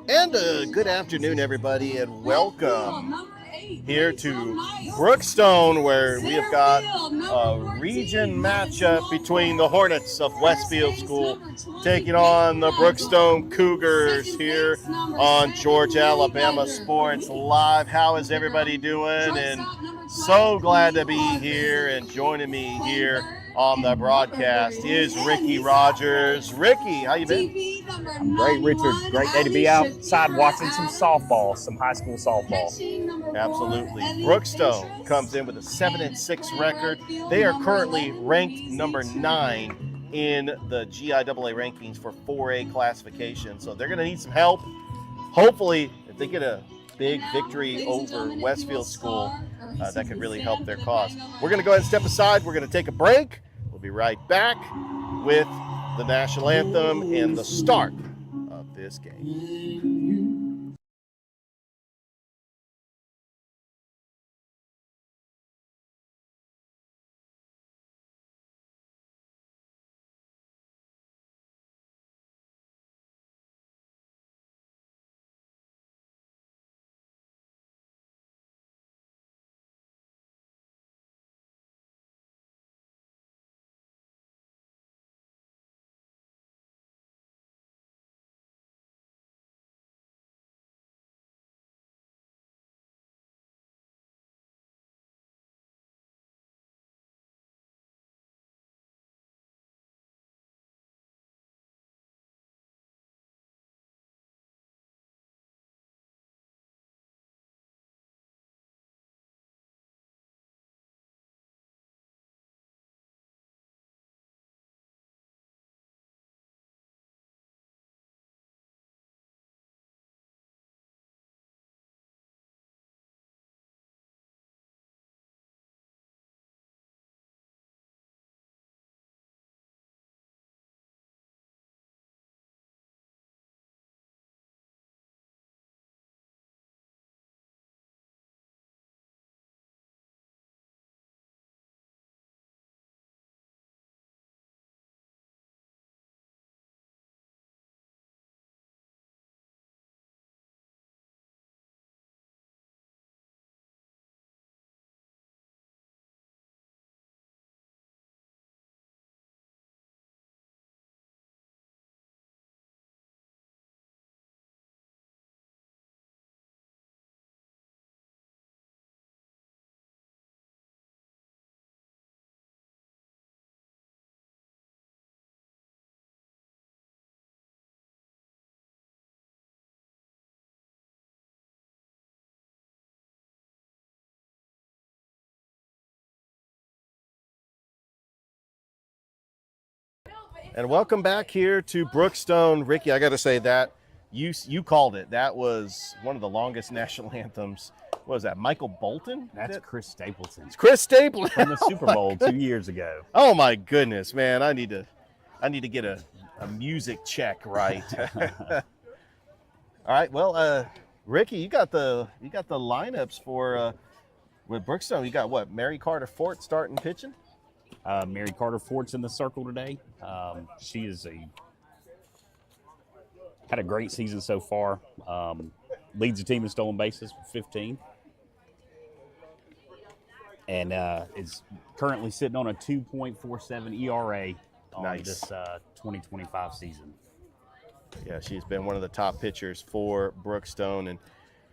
And good afternoon, everybody, and welcome here to Brookstone, where we have got a region matchup between the Hornets of Westfield School taking on the Brookstone Cougars here on Georgia, Alabama Sports Live. How is everybody doing? And so glad to be here, and joining me here on the broadcast is Ricky Rogers. Ricky, how you been? I'm great, Richard. Great day to be outside watching some softball, some high school softball. Absolutely. Brookstone comes in with a 7-6 record. They are currently ranked number 9 in the GIAA rankings for 4A classification. So they're going to need some help. Hopefully, if they get a big victory over Westfield School, that could really help their cause. We're going to go ahead and step aside. We're going to take a break. We'll be right back with the national anthem and the start of this game. And welcome back here to Brookstone. Ricky, I got to say that you called it. That was one of the longest national anthems. What was that, Michael Bolton? That's Chris Stapleton. It's Chris Stapleton from the Super Bowl 2 years ago. Oh my goodness, man! I need to get a music check right. All right, well, Ricky, you got the lineups for with Brookstone. You got what? Mary Carter Fort starting pitching. Mary Carter Fort's in the circle today. She is had a great season so far. Leads the team in stolen bases with 15. And is currently sitting on a 2.47 ERA on this 2025 season. Yeah, she's been one of the top pitchers for Brookstone, and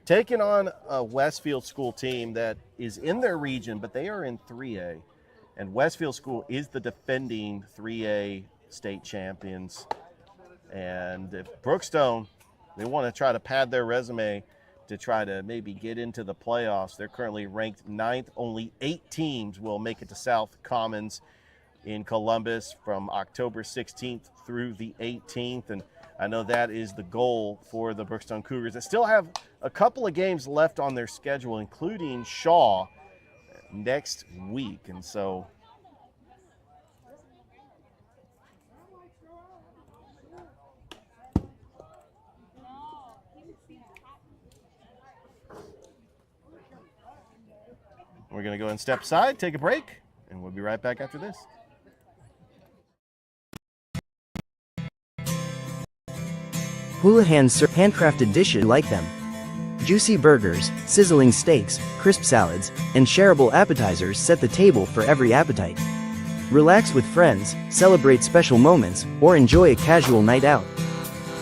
taking on a Westfield School team that is in their region, but they are in 3A. And Westfield School is the defending 3A state champions. And if Brookstone, they want to try to pad their resume to try to maybe get into the playoffs. They're currently ranked 9th. Only 8 teams will make it to South Commons in Columbus from October 16th through the 18th. And I know that is the goal for the Brookstone Cougars. They still have a couple of games left on their schedule, including Shaw next week. And so we're going to go and step aside, take a break, and we'll be right back after this. Houlihan's serve handcrafted dishes like them. Juicy burgers, sizzling steaks, crisp salads, and shareable appetizers set the table for every appetite. Relax with friends, celebrate special moments, or enjoy a casual night out.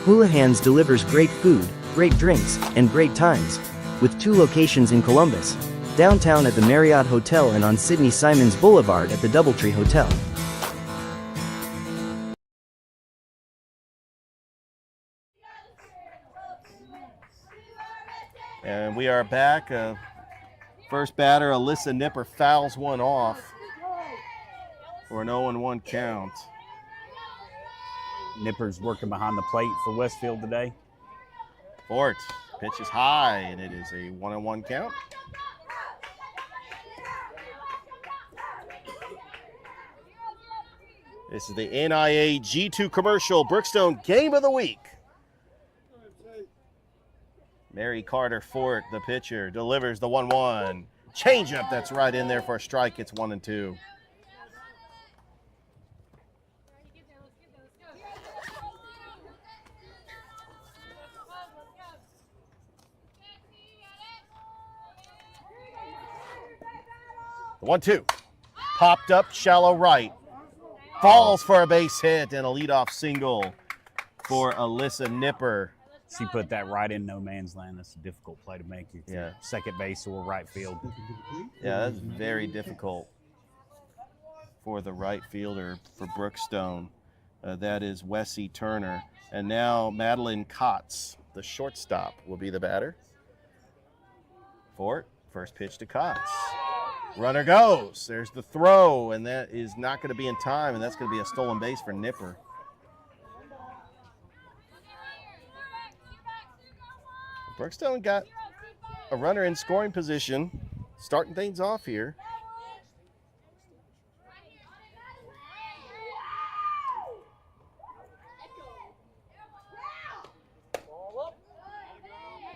Houlihan's delivers great food, great drinks, and great times, with 2 locations in Columbus, downtown at the Marriott Hotel and on Sidney Simons Boulevard at the Doubletree Hotel. And we are back. First batter, Alyssa Nipper, fouls one off for an 0-1 count. Nipper's working behind the plate for Westfield today. Fort pitch is high, and it is a 1-1 count. This is the NIA G2 commercial Brookstone Game of the Week. Mary Carter Fort, the pitcher, delivers the 1-1. Changeup that's right in there for a strike. It's 1-2. The 1-2. Popped up, shallow right. Falls for a base hit and a leadoff single for Alyssa Nipper. She put that right in no man's land. That's a difficult play to make. Yeah. Second base or right field. Yeah, that's very difficult for the right fielder for Brookstone. That is Wessie Turner. And now Madeline Kotz, the shortstop, will be the batter. Fort, first pitch to Kotz. Runner goes. There's the throw, and that is not going to be in time, and that's going to be a stolen base for Nipper. Brookstone got a runner in scoring position, starting things off here.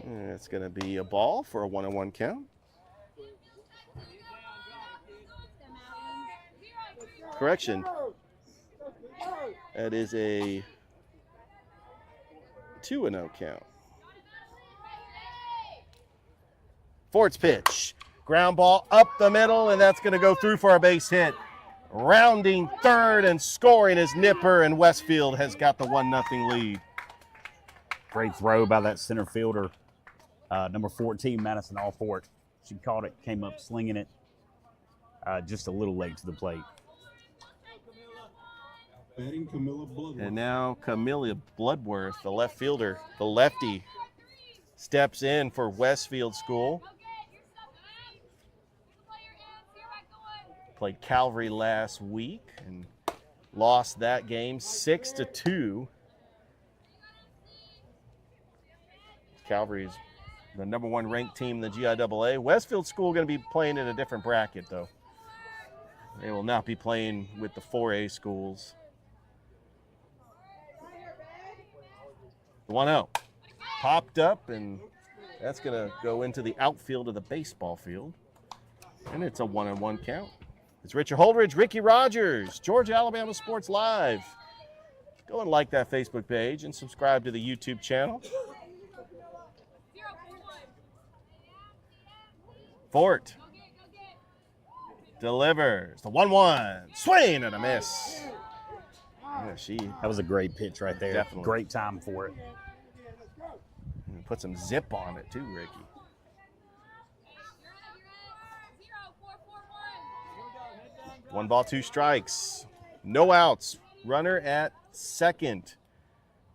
And it's going to be a ball for a 1-1 count. Correction. That is a 2-0 count. Fort's pitch. Ground ball up the middle, and that's going to go through for a base hit. Rounding third and scoring is Nipper, and Westfield has got the 1-0 lead. Great throw by that center fielder, number 14, Madison Allport. She caught it, came up slinging it, just a little late to the plate. And now Camilla Bloodworth, the left fielder, the lefty, steps in for Westfield School. Played Calvary last week and lost that game 6-2. Calvary is the number 1 ranked team in the GIAA. Westfield School going to be playing in a different bracket, though. They will not be playing with the 4A schools. 1-0. Popped up, and that's going to go into the outfield of the baseball field. And it's a 1-1 count. It's Richard Holdridge, Ricky Rogers, Georgia Alabama Sports Live. Go and like that Facebook page and subscribe to the YouTube channel. Fort delivers the 1-1. Swing and a miss. Yeah, that was a great pitch right there. Definitely. Great time for it. And put some zip on it too, Ricky. 1 ball, 2 strikes. No outs. Runner at second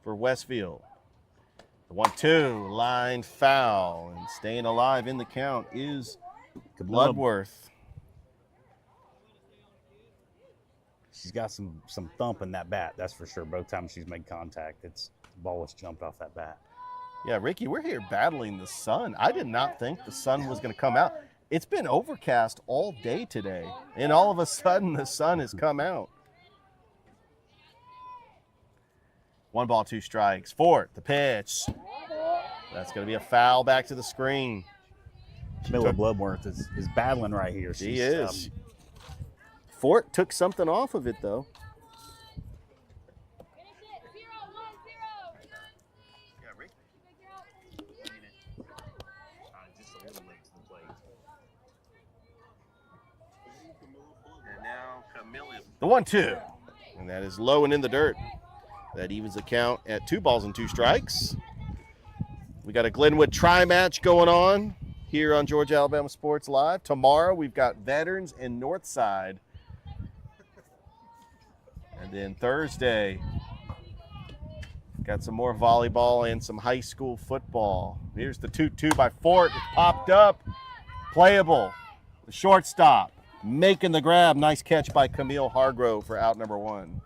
for Westfield. The 1-2, line foul. And staying alive in the count is Bloodworth. She's got some thump in that bat, that's for sure. Both times she's made contact, the ball has jumped off that bat. Yeah, Ricky, we're here battling the sun. I did not think the sun was going to come out. It's been overcast all day today, and all of a sudden the sun has come out. 1 ball, 2 strikes. Fort, the pitch. That's going to be a foul back to the screen. Miller Bloodworth is battling right here. She is. Fort took something off of it, though. The 1-2. And that is low and in the dirt. That evens the count at 2 balls and 2 strikes. We got a Glenwood tri-match going on here on Georgia Alabama Sports Live. Tomorrow we've got Veterans and Northside. And then Thursday, got some more volleyball and some high school football. Here's the 2-2 by Fort. It popped up. Playable. The shortstop making the grab. Nice catch by Camille Hargrove for out number 1.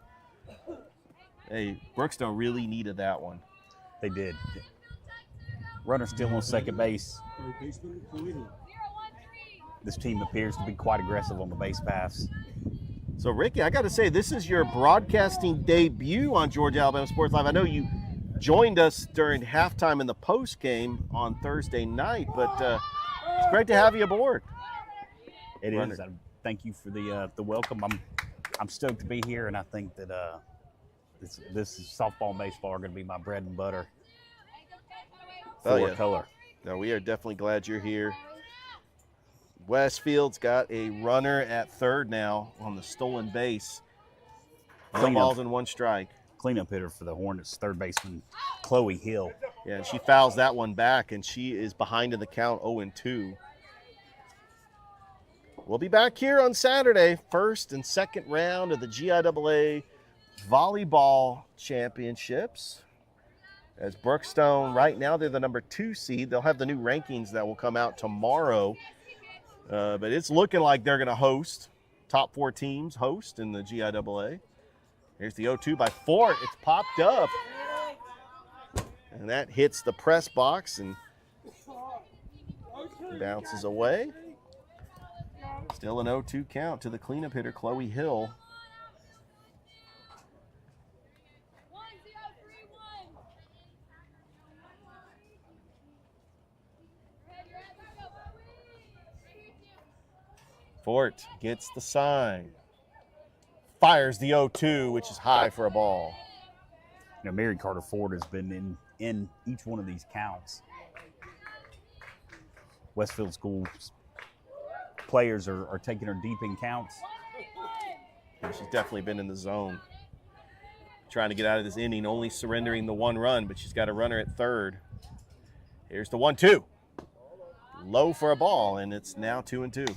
Hey, Brookstone really needed that one. They did. Runner still on second base. This team appears to be quite aggressive on the base paths. So, Ricky, I got to say, this is your broadcasting debut on Georgia Alabama Sports Live. I know you joined us during halftime in the post game on Thursday night, but it's great to have you aboard. It is. Thank you for the welcome. I'm stoked to be here, and I think that this is softball and baseball are going to be my bread and butter. Color. No, we are definitely glad you're here. Westfield's got a runner at third now on the stolen base. 2 balls and 1 strike. Cleanup hitter for the Hornets, third baseman Chloe Hill. Yeah, and she fouls that one back, and she is behind in the count 0-2. We'll be back here on Saturday, first and second round of the GIAA Volleyball Championships. As Brookstone, right now, they're the number 2 seed. They'll have the new rankings that will come out tomorrow. But it's looking like they're going to host. Top 4 teams host in the GIAA. Here's the 0-2 by Fort. It's popped up. And that hits the press box and bounces away. Still an 0-2 count to the cleanup hitter, Chloe Hill. Fort gets the sign. Fires the 0-2, which is high for a ball. You know, Mary Carter Ford has been in each one of these counts. Westfield School's players are taking her deep in counts. Yeah, she's definitely been in the zone. Trying to get out of this inning, only surrendering the 1 run, but she's got a runner at third. Here's the 1-2. Low for a ball, and it's now 2-2.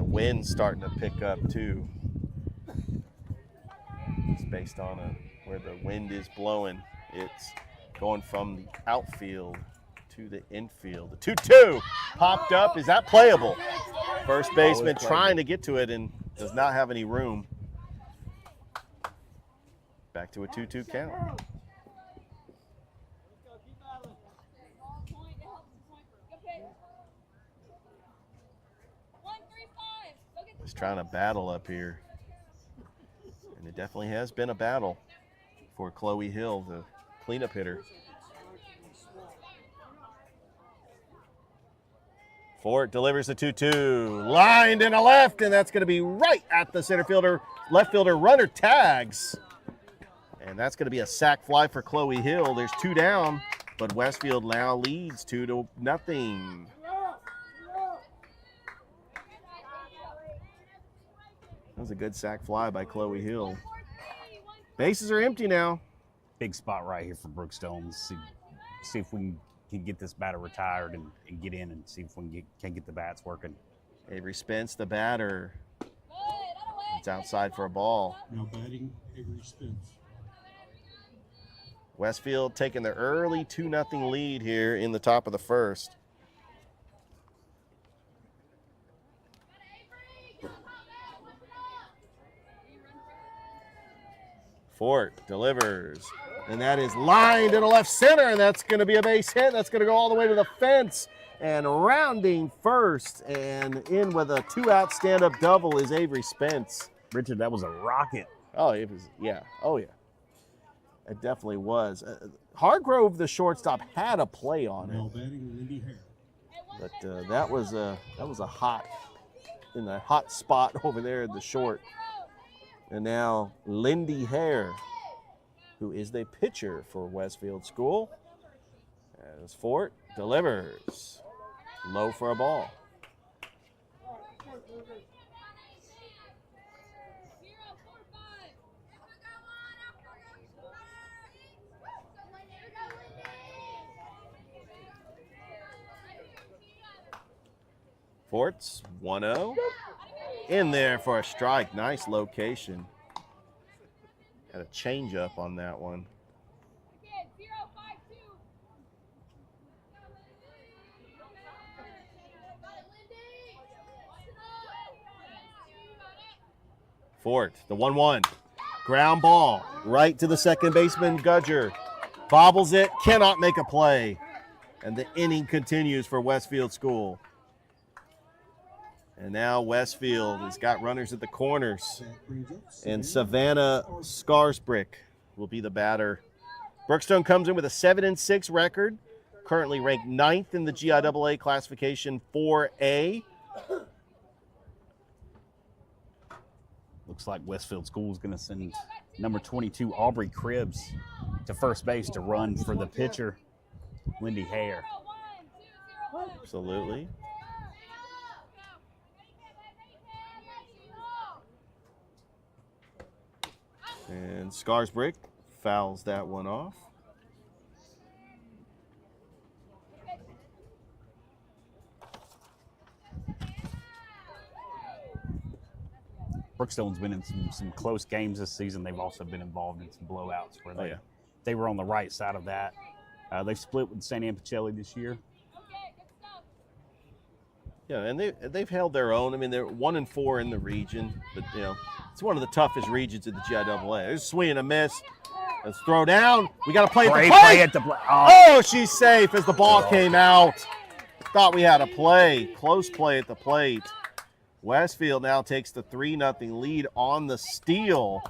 Wind's starting to pick up too. It's based on where the wind is blowing. It's going from the outfield to the infield. The 2-2 popped up. Is that playable? First baseman trying to get to it and does not have any room. Back to a 2-2 count. Just trying to battle up here. And it definitely has been a battle for Chloe Hill, the cleanup hitter. Fort delivers the 2-2. Lined in a left, and that's going to be right at the center fielder. Left fielder runner tags. And that's going to be a sac fly for Chloe Hill. There's 2 down, but Westfield now leads 2-0. That was a good sac fly by Chloe Hill. Bases are empty now. Big spot right here for Brookstone. See if we can get this batter retired and get in and see if we can get the bats working. Avery Spence, the batter. It's outside for a ball. Now batting, Avery Spence. Westfield taking the early 2-0 lead here in the top of the first. Fort delivers, and that is lined in the left center, and that's going to be a base hit. That's going to go all the way to the fence, and rounding first, and in with a 2-out stand-up double is Avery Spence. Richard, that was a rocket. Oh, it was, yeah. Oh, yeah. It definitely was. Hargrove, the shortstop, had a play on Now it, batting, Lindy Hare. but that was a hot in the hot spot over there at the short. And now Lindy Hare, who is the pitcher for Westfield School, as Fort delivers. Low for a ball. Forts, 1-0. In there for a strike. Nice location. Had a change up on that one. Fort, the 1-1. Ground ball right to the second baseman, Gudger. Bobbles it, cannot make a play. And the inning continues for Westfield School. And now Westfield has got runners at the corners. And Savannah Scarsbrick will be the batter. Brookstone comes in with a 7-6 record, currently ranked 9th in the GIAA classification 4A. Looks like Westfield School is going to send number 22, Aubrey Cribbs, to first base to run for the pitcher, Lindy Hare. Absolutely. And Scarsbrick fouls that one off. Brookstone's been in some close games this season. They've also been involved in some blowouts where they were on the right side of that. They split with St. Anne Pacelli this year. Yeah, and they've held their own. I mean, they're 1-4 in the region, but you know, it's one of the toughest regions in the GIAA. There's a swing and a miss. Let's throw down. We got to play at the plate. Oh, she's safe as the ball came out. Thought we had a play. Close play at the plate. Westfield now takes the 3-0 lead on the steal.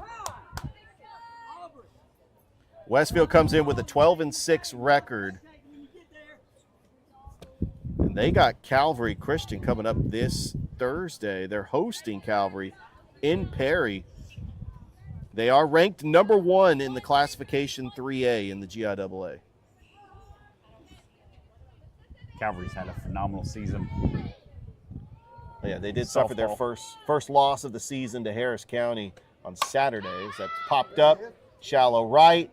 Westfield comes in with a 12-6 record. And they got Calvary Christian coming up this Thursday. They're hosting Calvary in Perry. They are ranked number 1 in the classification 3A in the GIAA. Calvary's had a phenomenal season. Yeah, they did suffer their first loss of the season to Harris County on Saturdays. That's popped up, shallow right,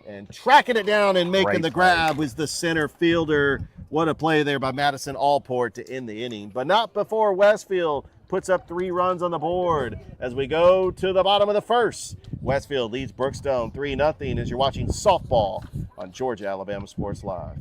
and tracking it down and making the grab was the center fielder. What a play there by Madison Allport to end the inning. But not before Westfield puts up 3 runs on the board as we go to the bottom of the first. Westfield leads Brookstone 3-0 as you're watching softball on Georgia Alabama Sports Live.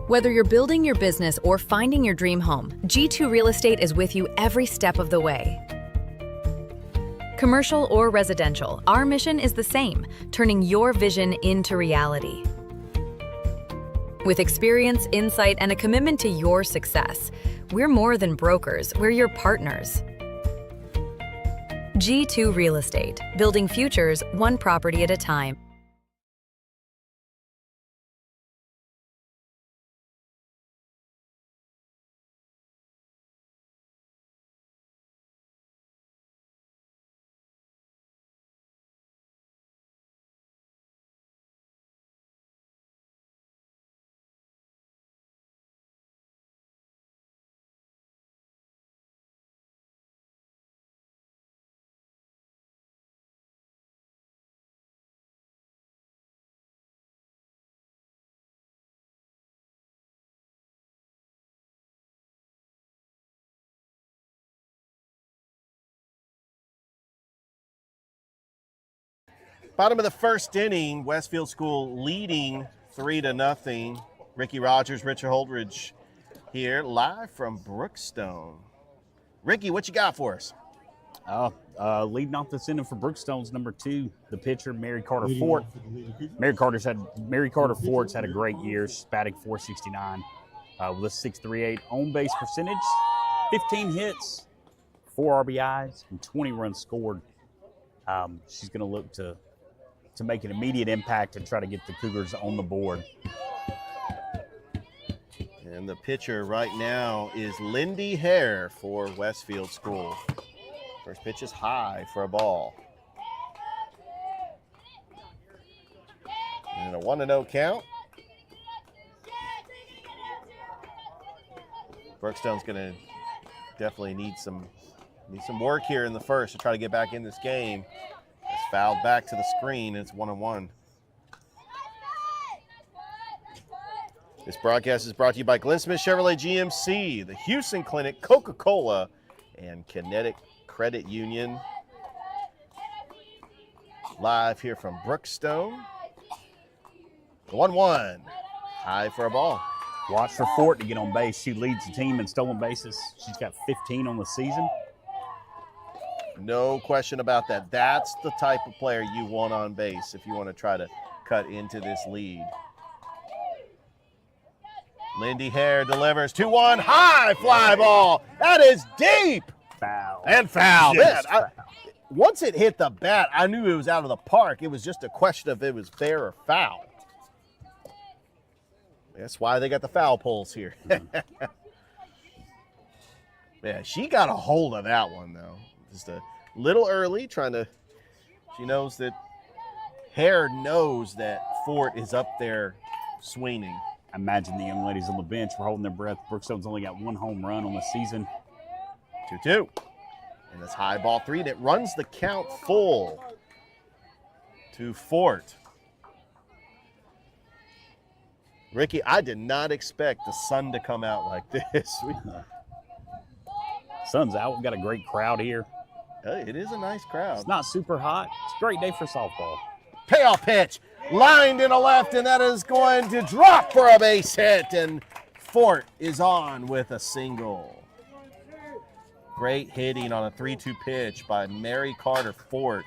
Whether you're building your business or finding your dream home, G2 Real Estate is with you every step of the way. Commercial or residential, our mission is the same, turning your vision into reality. With experience, insight, and a commitment to your success, we're more than brokers, we're your partners. G2 Real Estate, building futures one property at a time. Bottom of the first inning, Westfield School leading 3-0. Ricky Rogers, Richard Holdridge here live from Brookstone. Ricky, what you got for us? Leading off this inning for Brookstone's number 2, the pitcher, Mary Carter Fort. Mary Carter Fort's had a great year, batting .469 with a 6.38 on base percentage, 15 hits, 4 RBIs, and 20 runs scored. She's going to look to make an immediate impact and try to get the Cougars on the board. And the pitcher right now is Lindy Hare for Westfield School. First pitch is high for a ball. And a 1-0 count. Brookstone's going to definitely need some work here in the first to try to get back in this game. It's fouled back to the screen. It's 1-1. This broadcast is brought to you by Glenn Smith Chevrolet GMC, the Houston Clinic, Coca-Cola, and Kinetic Credit Union. Live here from Brookstone. 1-1. High for a ball. Watch for Fort to get on base. She leads the team in stolen bases. She's got 15 on the season. No question about that. That's the type of player you want on base if you want to try to cut into this lead. Lindy Hare delivers 2-1. High fly ball. That is deep. Foul. And foul. Man, Foul. Once it hit the bat, I knew it was out of the park. It was just a question of if it was fair or foul. That's why they got the foul poles here. Yeah, she got a hold of that one, though. Just a little early, she knows that Hare knows that Fort is up there swinging. I imagine the young ladies on the bench were holding their breath. Brookstone's only got 1 home run on the season. 2-2. And this high ball 3 that runs the count full to Fort. Ricky, I did not expect the sun to come out like this. Sun's out. We've got a great crowd here. It is a nice crowd. It's not super hot. It's a great day for softball. Payoff pitch, lined in a left, and that is going to drop for a base hit, and Fort is on with a single. Great hitting on a 3-2 pitch by Mary Carter Fort.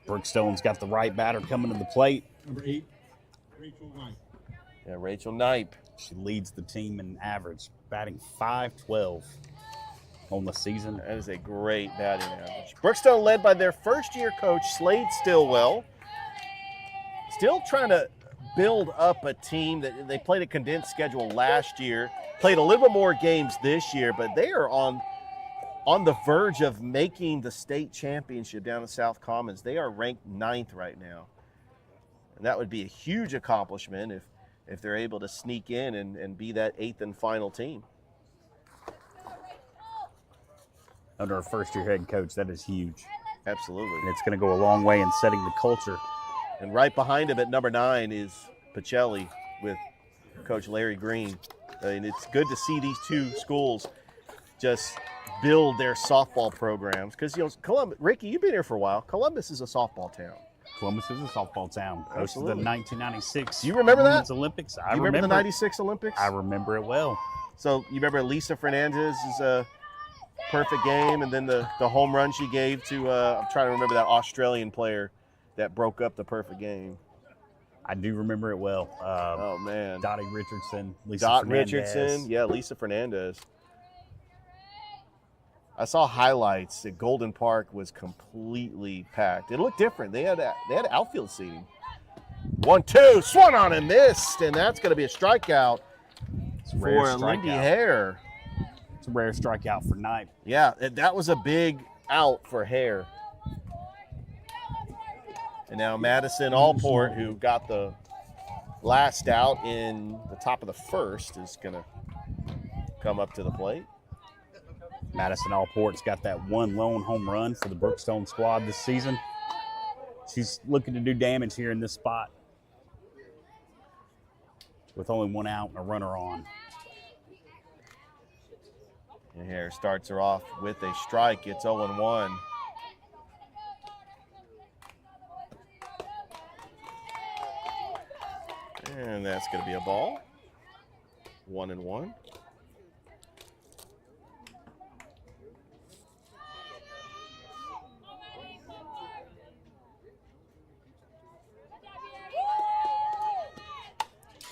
Brookstone's got the right batter coming to the plate. Number 8, Rachel Knight. Yeah, Rachel Knipe. She leads the team in average, batting .512 on the season. That is a great batting average. Brookstone led by their first-year coach, Slade Stillwell. Still trying to build up a team. That they played a condensed schedule last year, played a little bit more games this year, but they are on the verge of making the state championship down in South Commons. They are ranked 9th right now. And that would be a huge accomplishment if they're able to sneak in and be that 8th and final team. Under our first-year head coach, that is huge. Absolutely. And it's going to go a long way in setting the culture. And right behind him at number 9 is Pacelli with Coach Larry Green. And it's good to see these two schools just build their softball programs. Because, Columbus, Ricky, you've been here for a while. Columbus is a softball town. Columbus is a softball town. Hosted the Absolutely. 1996 Do you remember that? Women's Olympics. I You remember the 96 Olympics? I remember it well. So you remember Lisa Fernandez's perfect game, and then the home run she gave to, I'm trying to remember that Australian player that broke up the perfect game. I do remember it well. Oh, man. Dottie Richardson, Lisa Dot Fernandez. Richardson. Yeah, Lisa Fernandez. I saw highlights that Golden Park was completely packed. It looked different. They had outfield seating. 1-2, swung on and missed, and that's going to be a strikeout It's a rare for Lindy strikeout. Hare. It's a rare strikeout for Knight. Yeah, that was a big out for Hare. And now Madison Allport, who got the last out in the top of the first, is going to come up to the plate. Madison Allport's got that 1 lone home run for the Brookstone squad this season. She's looking to do damage here in this spot with only 1 out and a runner on. And Hare starts her off with a strike. It's 0-1. And that's going to be a ball. 1-1.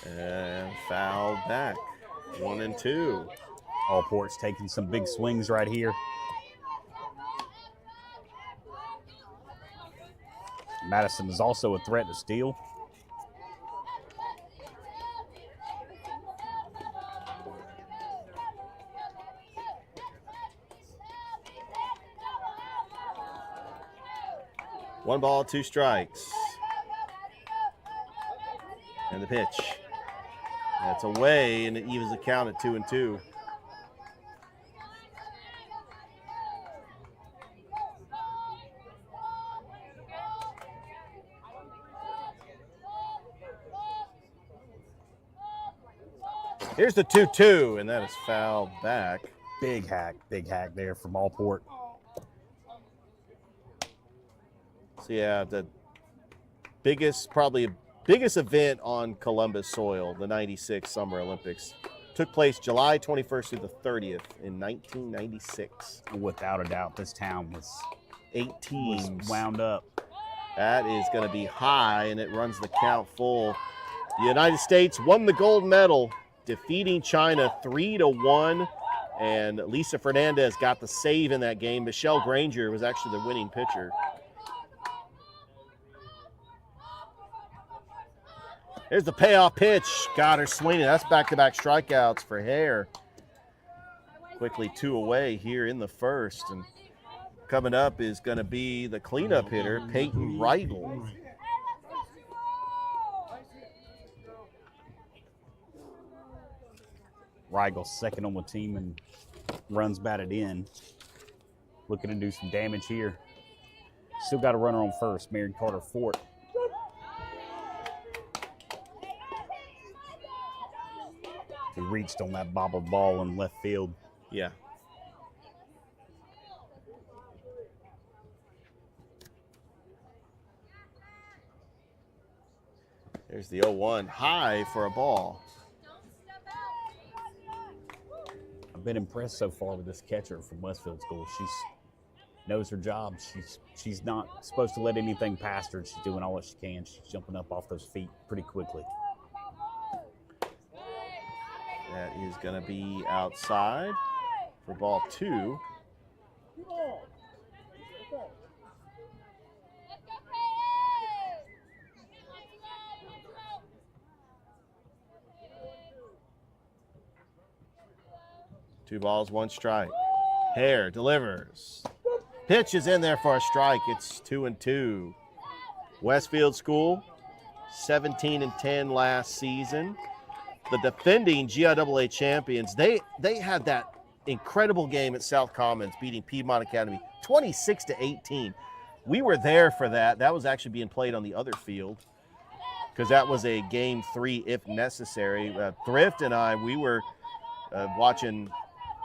And fouled back. 1-2. Allport's taking some big swings right here. Madison is also a threat to steal. 1 ball, 2 strikes. And the pitch. That's away, and it evens the count at 2-2. Here's the 2-2, and that is fouled back. Big hack there from Allport. So yeah, the probably biggest event on Columbus soil, the 96 Summer Olympics, took place July 21st through the 30th in 1996. Without a doubt, this town was 8 teams wound up. That is going to be high, and it runs the count full. The United States won the gold medal, defeating China 3-1, and Lisa Fernandez got the save in that game. Michelle Granger was actually the winning pitcher. Here's the payoff pitch. Got her swinging. That's back-to-back strikeouts for Hare. Quickly 2 away here in the first. And coming up is going to be the cleanup hitter, Peyton Reigel. Reigel's second on the team and runs batted in. Looking to do some damage here. Still got a runner on first, Mary Carter Fort. He reached on that bobbled ball in left field. Yeah. There's the 0-1, high for a ball. I've been impressed so far with this catcher from Westfield School. She knows her job. She's not supposed to let anything past her. She's doing all that she can. She's jumping up off those feet pretty quickly. That is going to be outside for ball 2. Two balls, 1 strike. Hare delivers. Pitch is in there for a strike. It's 2-2. Westfield School, 17-10 last season. The defending GIAA champions, they had that incredible game at South Commons, beating Piedmont Academy 26-18. We were there for that. That was actually being played on the other field because that was a game 3 if necessary. Thrift and I, we were watching,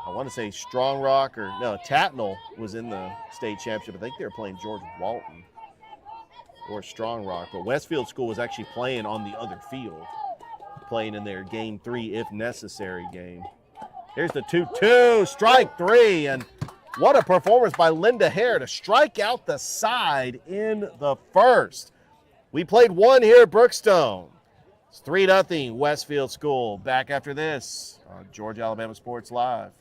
I want to say Strong Rock or no, Tatnall was in the state championship. I think they were playing George Walton or Strong Rock, but Westfield School was actually playing on the other field, playing in their game 3 if necessary game. Here's the 2-2, strike 3, and what a performance by Linda Hare to strike out the side in the first. We played 1 here at Brookstone. It's 3-0 Westfield School. Back after this on Georgia Alabama Sports Live.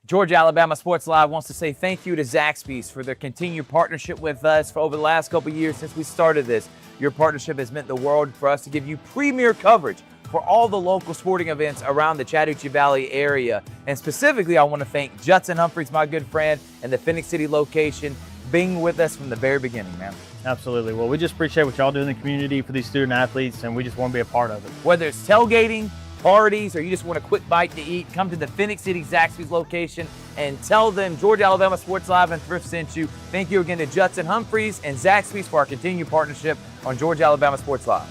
Georgia Alabama Sports Live wants to say thank you to Zaxby's for their continued partnership with us for over the last couple years since we started this. Your partnership has meant the world for us to give you premier coverage for all the local sporting events around the Chattahoochee Valley area. And specifically, I want to thank Judson Humphreys, my good friend, and the Phoenix City location being with us from the very beginning, man. Absolutely. Well, we just appreciate what y'all do in the community for these student athletes, and we just want to be a part of it. Whether it's tailgating, parties, or you just want a quick bite to eat, come to the Phoenix City Zaxby's location and tell them Georgia Alabama Sports Live and Thrift sent you. Thank you again to Judson Humphreys and Zaxby's for our continued partnership on Georgia Alabama Sports Live.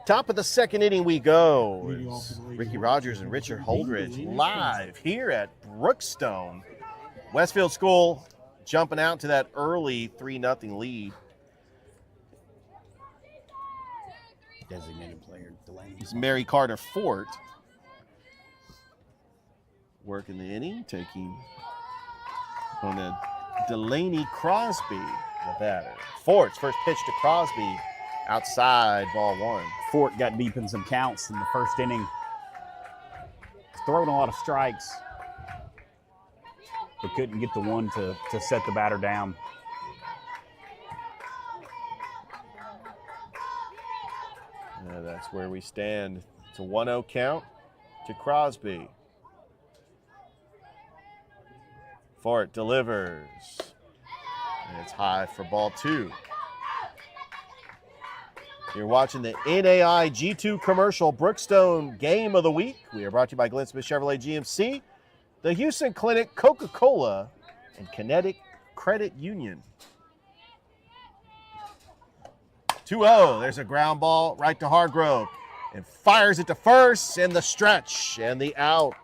Top of the second inning we go. It's Ricky Rogers and Richard Holdridge live here at Brookstone. Westfield School jumping out to that early 3-0 lead. Designated player, Delaney. It's Mary Carter Fort working the inning, taking on a Delaney Crosby, the batter. Fort's first pitch to Crosby, outside, ball one. Fort got deep in some counts in the first inning. Throwing a lot of strikes, but couldn't get the one to set the batter down. That's where we stand. It's a 1-0 count to Crosby. Fort delivers. And it's high for ball two. You're watching the NAI G2 commercial Brookstone Game of the Week. We are brought to you by Glenn Smith Chevrolet GMC, the Houston Clinic, Coca-Cola, and Kinetic Credit Union. 2-0. There's a ground ball right to Hargrove. And fires it to first, and the stretch, and the out.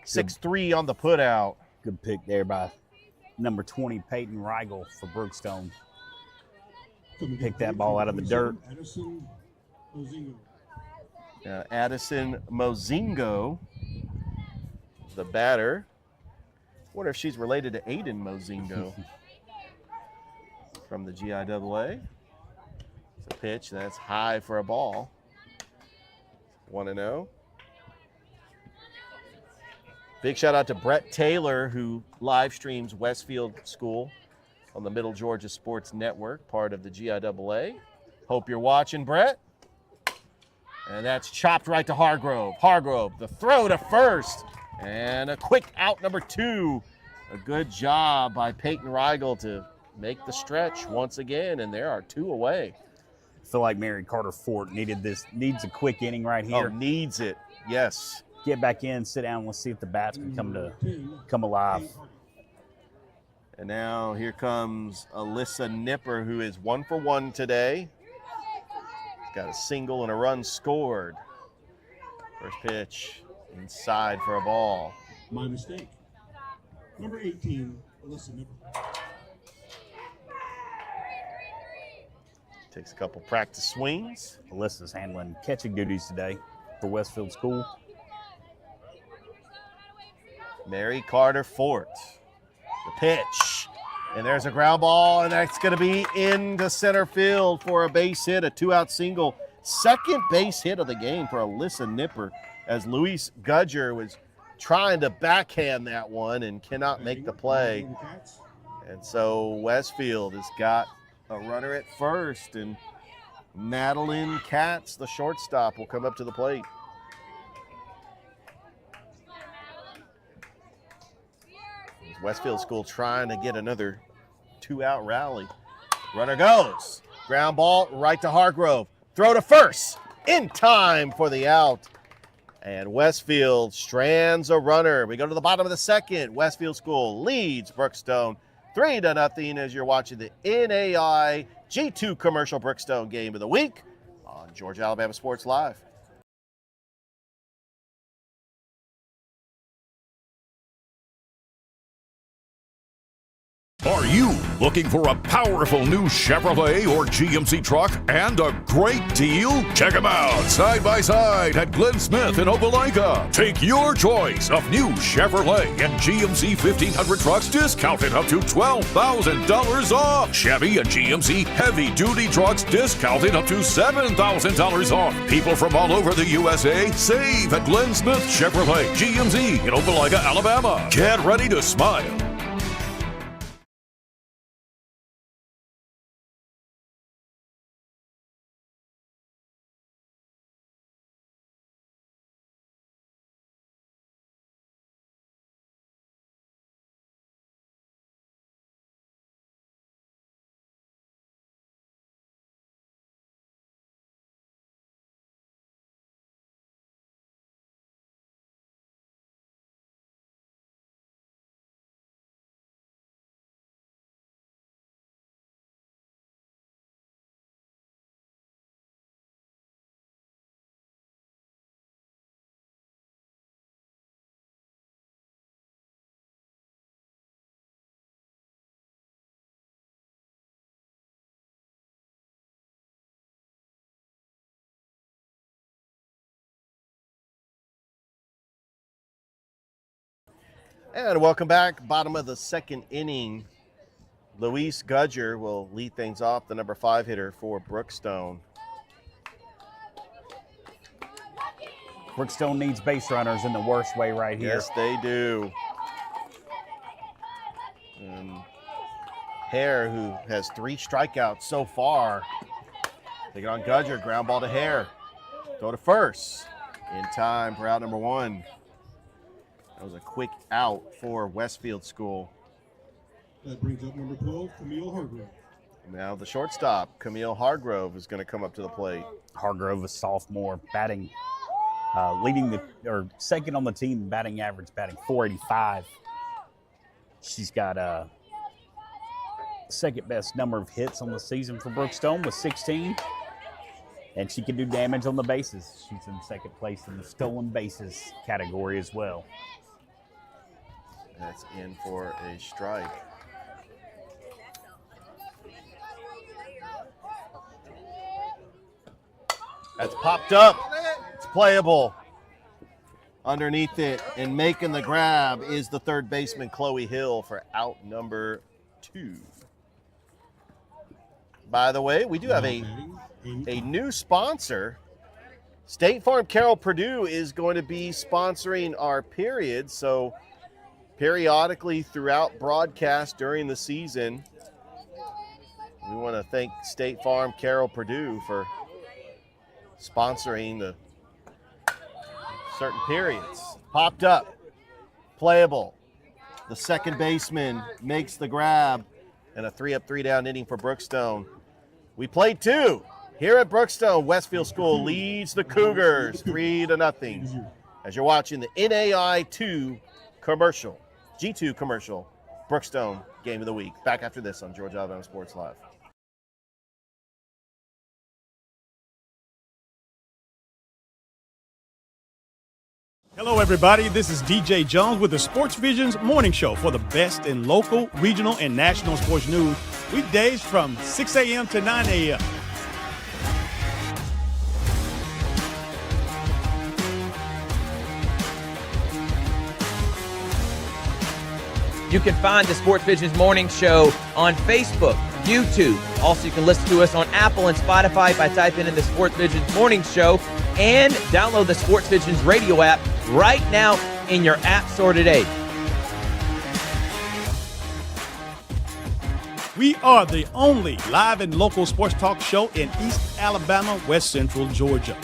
6-3 on the put out. Good pick there by number 20, Peyton Rigel for Brookstone. Pick that ball out of the dirt. Addison Mozingo, the batter. Wonder if she's related to Aiden Mozingo from the GIAA. It's a pitch that's high for a ball. 1-0. Big shout out to Brett Taylor, who live streams Westfield School on the Middle Georgia Sports Network, part of the GIAA. Hope you're watching, Brett. And that's chopped right to Hargrove. Hargrove, the throw to first, and a quick out number two. A good job by Peyton Rigel to make the stretch once again, and there are two away. I feel like Mary Carter Fort needs a quick inning right here. Oh, needs it, yes. Get back in, sit down, let's see if the bats can come alive. And now here comes Alyssa Nipper, who is 1 for 1 today. Got a single and a run scored. First pitch inside for a ball. My mistake. Number 18, Alyssa Nipper. Takes a couple practice swings. Alyssa's handling catching duties today for Westfield School. Mary Carter Fort. The pitch. And there's a ground ball, and that's going to be into center field for a base hit, a 2-out single. Second base hit of the game for Alyssa Nipper, as Luis Gudger was trying to backhand that one and cannot make the play. And so Westfield has got a runner at first, and Madeline Katz, the shortstop, will come up to the plate. Westfield School trying to get another 2-out rally. Runner goes. Ground ball right to Hargrove. Throw to first. In time for the out. And Westfield strands a runner. We go to the bottom of the second. Westfield School leads Brookstone 3-0 as you're watching the NAI G2 commercial Brookstone Game of the Week on Georgia Alabama Sports Live. Are you looking for a powerful new Chevrolet or GMC truck and a great deal? Check them out side by side at Glenn Smith in Opelika. Take your choice of new Chevrolet and GMC 1500 trucks discounted up to $12,000 off. Chevy and GMC heavy-duty trucks discounted up to $7,000 off. People from all over the USA save at Glenn Smith Chevrolet GMC in Opelika, Alabama. Get ready to smile. And welcome back. Bottom of the second inning. Luis Gudger will lead things off, the number 5 hitter for Brookstone. Brookstone needs base runners in the worst way right here. Yes, they do. And Hare, who has 3 strikeouts so far. Take it on Gudger, ground ball to Hare. Go to first. In time for out number 1. That was a quick out for Westfield School. That brings up number 12, Camille Hargrove. Now the shortstop, Camille Hargrove, is going to come up to the plate. Hargrove, a sophomore, batting, second on the team batting average, batting .485. She's got second best number of hits on the season for Brookstone with 16. And she can do damage on the bases. She's in second place in the stolen bases category as well. That's in for a strike. That's popped up. It's playable. Underneath it and making the grab is the third baseman, Chloe Hill, for out number 2. By the way, we do have a new sponsor. State Farm Carroll Purdue is going to be sponsoring our period. So periodically throughout broadcast during the season, we want to thank State Farm Carroll Purdue for sponsoring the certain periods. Popped up, playable. The second baseman makes the grab, and a 3-up, 3-down inning for Brookstone. We played 2 here at Brookstone. Westfield School leads the Cougars 3-0. As you're watching the NAI2 commercial, G2 commercial, Brookstone Game of the Week. Back after this on Georgia Alabama Sports Live. Hello, everybody. This is DJ Jones with the Sports Vision's morning show for the best in local, regional, and national sports news. Weekdays from 6 a.m. to 9 a.m. You can find the Sports Vision's morning show on Facebook, YouTube. Also, you can listen to us on Apple and Spotify by typing in the Sports Vision's morning show, and download the Sports Vision's radio app right now in your app store today. We are the only live and local sports talk show in East Alabama, West Central Georgia.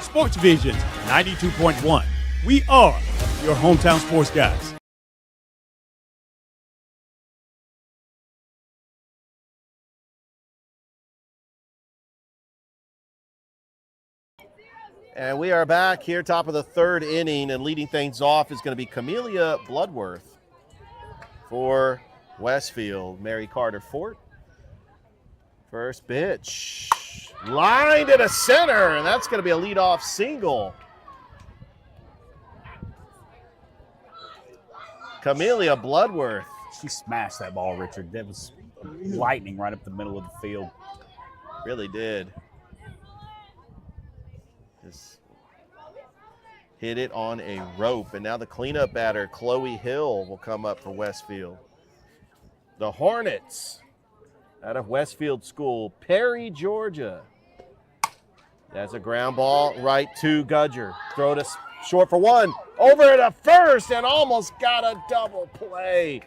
Sports Vision 92.1. We are your hometown sports guys. And we are back here, top of the third inning, and leading things off is going to be Camellia Bloodworth for Westfield. Mary Carter Fort. First pitch. Line to the center, and that's going to be a leadoff single. Camellia Bloodworth. She smashed that ball, Richard. That was lightning right up the middle of the field. Really did. Just hit it on a rope. And now the cleanup batter, Chloe Hill, will come up for Westfield. The Hornets out of Westfield School, Perry, Georgia. That's a ground ball right to Gudger. Throw to short for 1. Over to first and almost got a double play.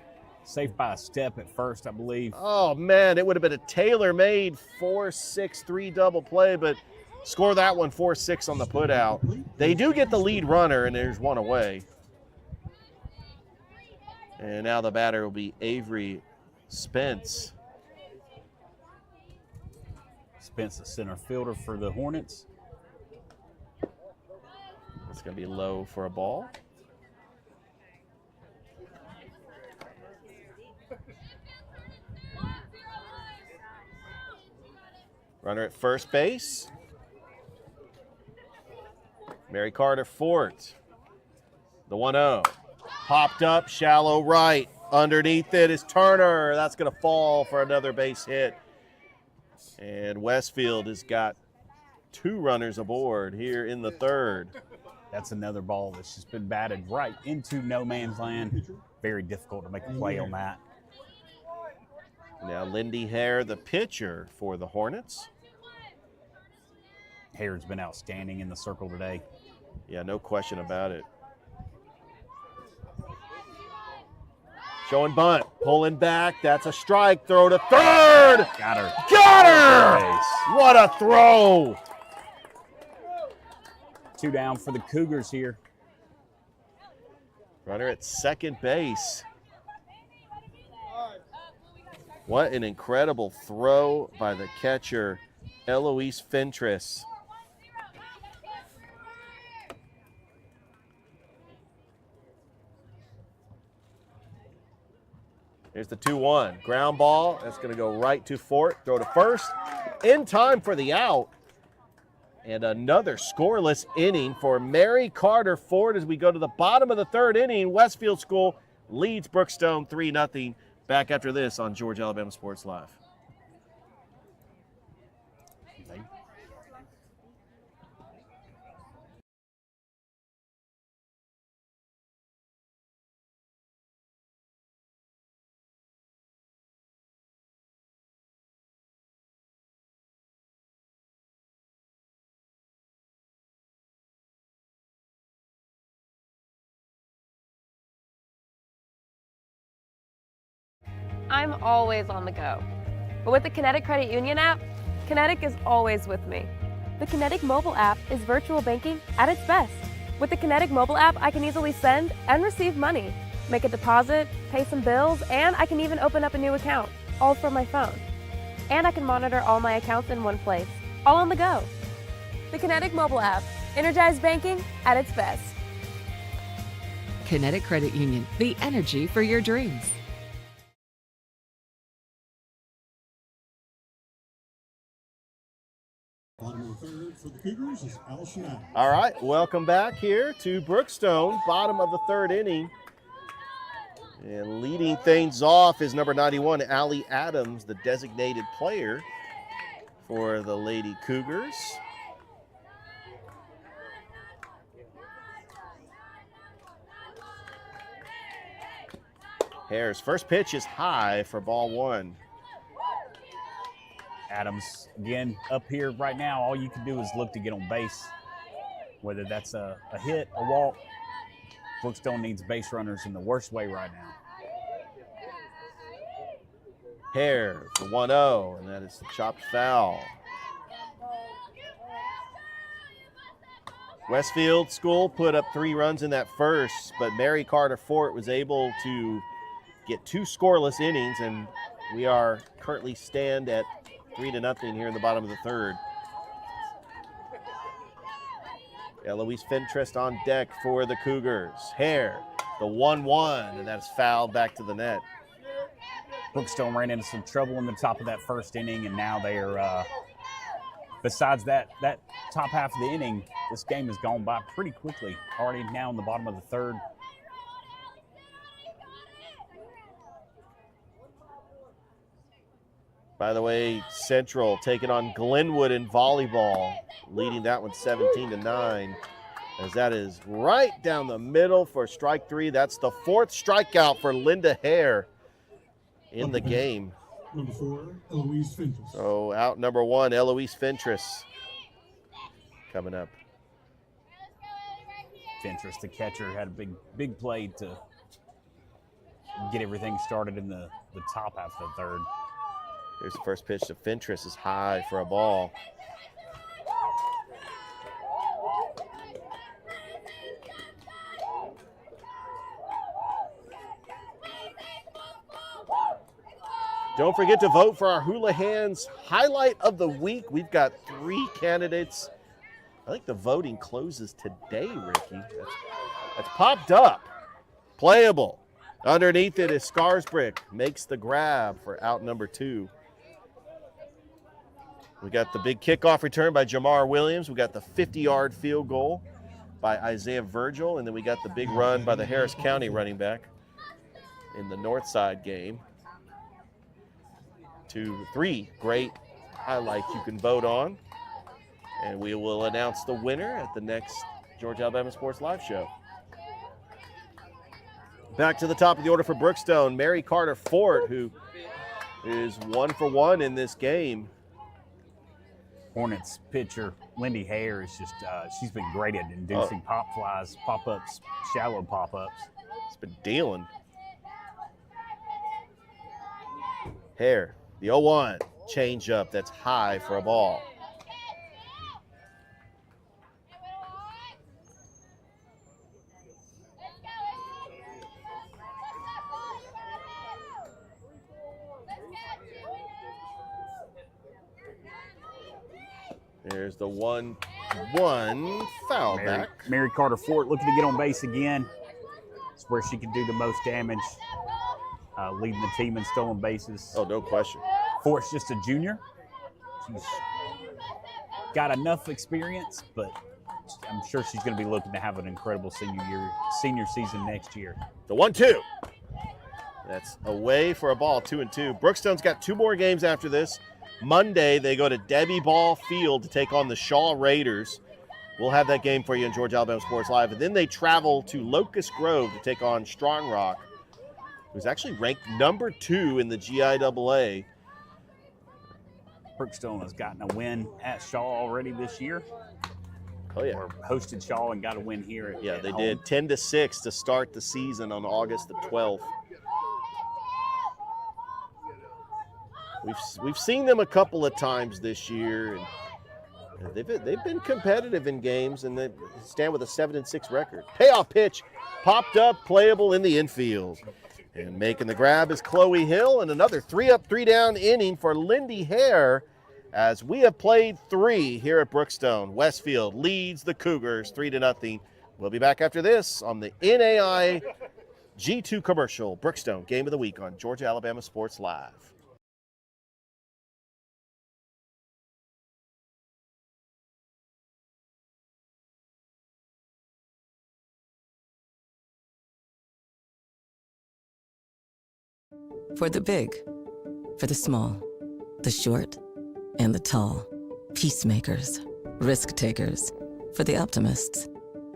Safe by a step at first, I believe. Oh, man, it would have been a tailor-made 4-6-3 double play, but score that one 4-6 on the putout. They do get the lead runner, and there's one away. And now the batter will be Avery Spence. Spence, the center fielder for the Hornets. It's going to be low for a ball. Runner at first base. Mary Carter Fort. The 1-0. Popped up, shallow right. Underneath it is Turner. That's going to fall for another base hit. And Westfield has got 2 runners aboard here in the third. That's another ball that's just been batted right into no man's land. Very difficult to make a play on that. Now Lindy Hare, the pitcher for the Hornets. Hare's been outstanding in the circle today. Yeah, no question about it. Showing bunt, pulling back. That's a strike. Throw to third. Got her. Got her! What a throw! 2 down for the Cougars here. Runner at second base. What an incredible throw by the catcher, Eloise Fentress. Here's the 2-1. Ground ball. That's going to go right to Fort. Throw to first. In time for the out. And another scoreless inning for Mary Carter Ford as we go to the bottom of the third inning. Westfield School leads Brookstone 3-0. Back after this on Georgia Alabama Sports Live. I'm always on the go. But with the Kinetic Credit Union app, Kinetic is always with me. The Kinetic mobile app is virtual banking at its best. With the Kinetic mobile app, I can easily send and receive money, make a deposit, pay some bills, and I can even open up a new account, all from my phone. And I can monitor all my accounts in one place, all on the go. The Kinetic mobile app, energized banking at its best. Kinetic Credit Union, the energy for your dreams. Bottom of the third for the Cougars is Allison Adams. All right, welcome back here to Brookstone, bottom of the third inning. And leading things off is number 91, Allie Adams, the designated player for the Lady Cougars. Hare's first pitch is high for ball 1. Adams, again, up here right now, all you can do is look to get on base. Whether that's a hit, a walk, Brookstone needs base runners in the worst way right now. Hare for 1-0, and that is the chopped foul. Westfield School put up 3 runs in that first, but Mary Carter Fort was able to get 2 scoreless innings, and we are currently stand at 3-0 here in the bottom of the third. Eloise Fentress on deck for the Cougars. Hare, the 1-1, and that's fouled back to the net. Brookstone ran into some trouble in the top of that first inning, and now they are, besides that top half of the inning, this game has gone by pretty quickly. Already now in the bottom of the third. By the way, Central taking on Glenwood in volleyball, leading that one 17-9, as that is right down the middle for strike 3. That's the 4th strikeout for Linda Hare in the game. Number 4, Eloise Fentress. So out number 1, Eloise Fentress coming up. Fentress, the catcher, had a big play to get everything started in the top half of the third. Here's the first pitch to Fentress, is high for a ball. Don't forget to vote for our Hula Hands Highlight of the Week. We've got 3 candidates. I think the voting closes today, Ricky. That's popped up. Playable. Underneath it is Scarsbrick. Makes the grab for out number 2. We got the big kickoff return by Jamar Williams. We got the 50-yard field goal by Isaiah Virgil. And then we got the big run by the Harris County running back. in the Northside game. 3 great highlights you can vote on. And we will announce the winner at the next Georgia Alabama Sports Live show. Back to the top of the order for Brookstone, Mary Carter Fort, who is 1 for 1 in this game. Hornets pitcher Lindy Hare is just, she's been great at inducing pop flies, pop-ups, shallow pop-ups. It's been dealing. Hare, the 0-1, change up that's high for a ball. There's the 1-1 foul back. Mary Carter Fort looking to get on base again. It's where she can do the most damage, leading the team in stolen bases. Oh, no question. Fort's just a junior. She's got enough experience, but I'm sure she's going to be looking to have an incredible senior season next year. The 1-2. That's away for a ball, 2-2. Brookstone's got 2 more games after this. Monday, they go to Debbie Ball Field to take on the Shaw Raiders. We'll have that game for you in Georgia Alabama Sports Live. And then they travel to Locust Grove to take on Strong Rock, who's actually ranked number 2 in the GIAA. Brookstone has gotten a win at Shaw already this year. Oh, yeah. Or hosted Shaw and got a win here at they home. did 10-6 to start the season on August the 12th. We've seen them a couple of times this year, and they've been competitive in games, and they stand with a 7-6 record. Payoff pitch popped up, playable in the infield. And making the grab is Chloe Hill, and another 3-up, 3-down inning for Lindy Hare, as we have played 3 here at Brookstone. Westfield leads the Cougars 3-0. We'll be back after this on the NAI G2 commercial. Brookstone Game of the Week on Georgia Alabama Sports Live. For the big, for the small, the short, and the tall. Peacemakers, risk takers. For the optimists,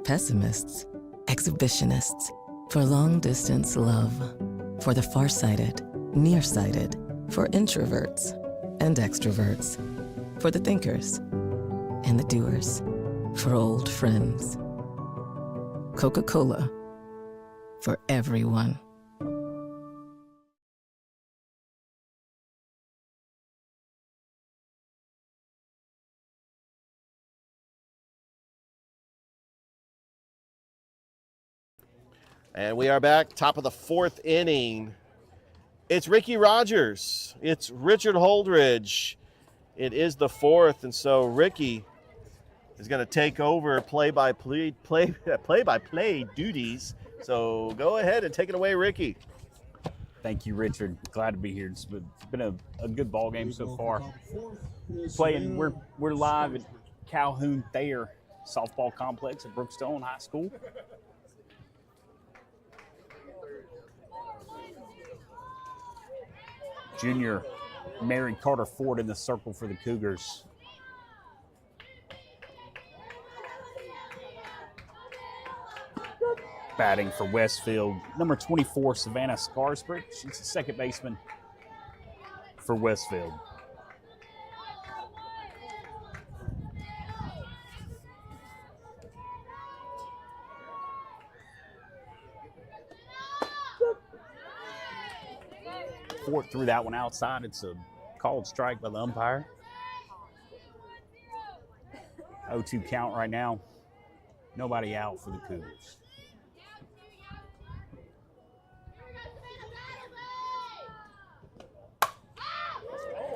pessimists, exhibitionists. For long distance love. For the farsighted, nearsighted. For introverts and extroverts. For the thinkers and the doers. For old friends. Coca-Cola. For everyone. And we are back, top of the 4th inning. It's Ricky Rogers. It's Richard Holdridge. It is the 4th, and so Ricky is going to take over play-by-play duties. So go ahead and take it away, Ricky. Thank you, Richard. Glad to be here. It's been a good ball game so far. We're live at Calhoun Thayer Softball Complex at Brookstone High School. Junior Mary Carter Ford in the circle for the Cougars. Batting for Westfield, number 24, Savannah Scarsbrick. She's the second baseman for Westfield. Fort threw that one outside. It's a called strike by the umpire. 0-2 count right now. Nobody out for the Cougars.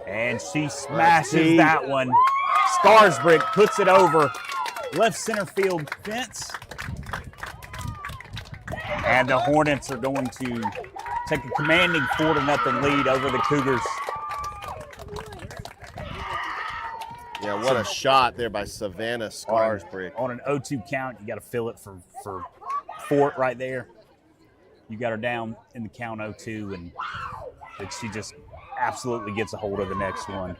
And she smashes that one. Scarsbrick puts it over left center field fence. And the Hornets are going to take a commanding 4-0 lead over the Cougars. Yeah, what a shot there by Savannah Scarsbrick. On an 0-2 count, you got to fill it for Fort right there. You got her down in the count 0-2, and that she just absolutely gets a hold of the next one.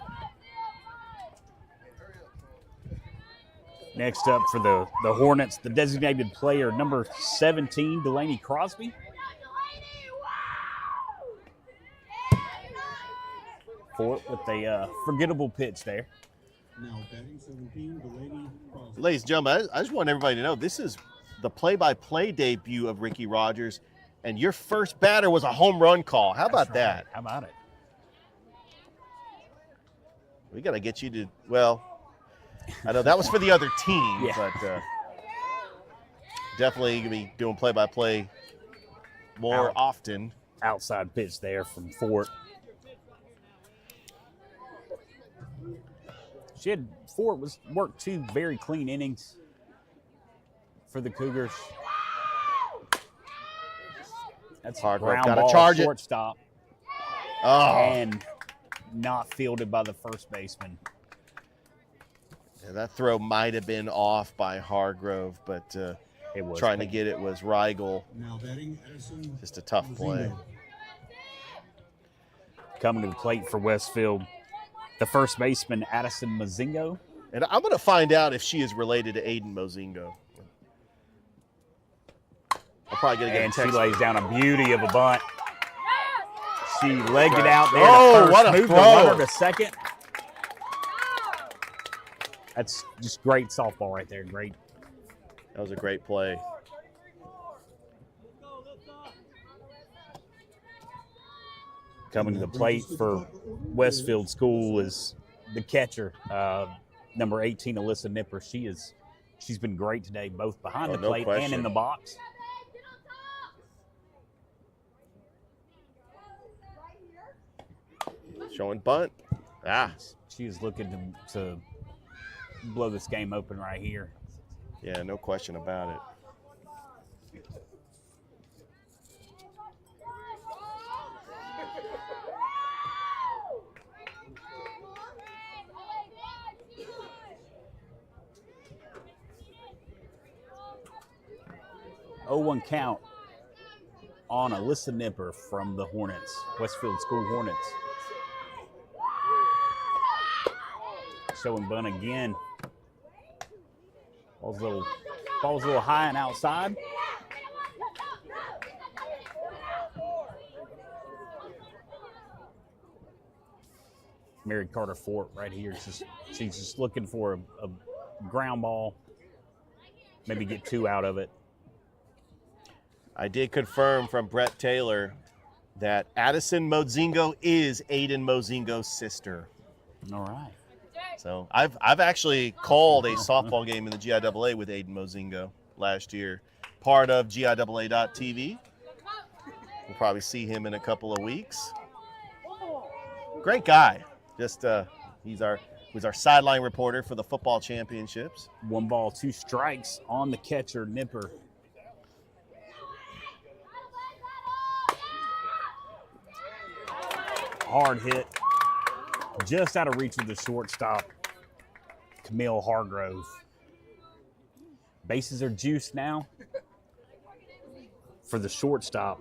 Next up for the Hornets, the designated player, number 17, Delaney Crosby. Fort with a forgettable pitch there. Now batting 17, Delaney Crosby. Ladies and gentlemen, I just want everybody to know this is the play-by-play debut of Ricky Rogers, and your first batter was a home run call. How about that? How about it? We got to get you to, well, I know that was for the other team, Yeah. but definitely going to be doing play-by-play more often. Outside pitch there from Fort. Fort worked 2 very clean innings for the Cougars. That's a Hargrove ground gotta ball, charge it. shortstop, Oh, and not fielded by the first baseman. yeah, that throw might have been off by Hargrove, but It was trying to get it was Rigel. Now batting Addison. Just a tough play. Coming to the plate for Westfield, the first baseman, Addison Mozingo. And I'm going to find out if she is related to Aiden Mozingo. I'm probably going to get And a she text. lays down a beauty of a bunt. She legged it out there. Oh, to first, what a moved throw. the runner to second. That's just great softball right there. Great. That was a great play. Coming to the plate for Westfield School is the catcher, number 18, Alyssa Nipper. She's been great today, both behind the no plate question. and in the box. Showing bunt. Ah, She is looking to blow this game open right here. yeah, no question about it. Oh, 1 count on Alyssa Nipper from the Hornets, Westfield School Hornets. Showing bunt again. Ball's a little high and outside. Mary Carter Fort right here. She's just looking for a ground ball. Maybe get 2 out of it. I did confirm from Brett Taylor that Addison Mozingo is Aiden Mozingo's sister. All right. So I've actually called a softball game in the GIAA with Aiden Mozingo last year, part of GIAA.tv. We'll probably see him in a couple of weeks. Great guy. Just he's our sideline reporter for the football championships. 1 ball, 2 strikes on the catcher, Nipper. Hard hit. Just out of reach of the shortstop, Camille Hargrove. Bases are juiced now for the shortstop.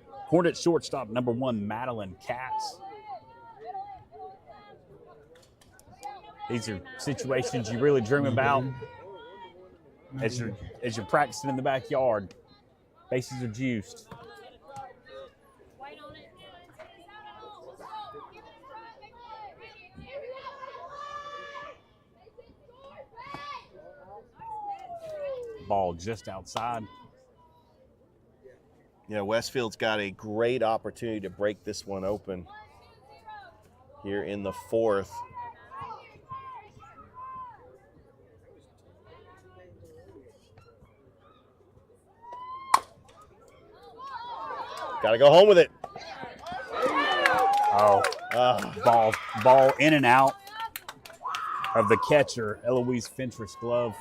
Hornet shortstop, number 1, Madeline Katz. These are situations you really dream about as you're practicing in the backyard. Bases are juiced. Ball just outside. Yeah, Westfield's got a great opportunity to break this one open here in the 4th. Got to go home with it. Oh, ball in and out of the catcher, Eloise Fincher's glove.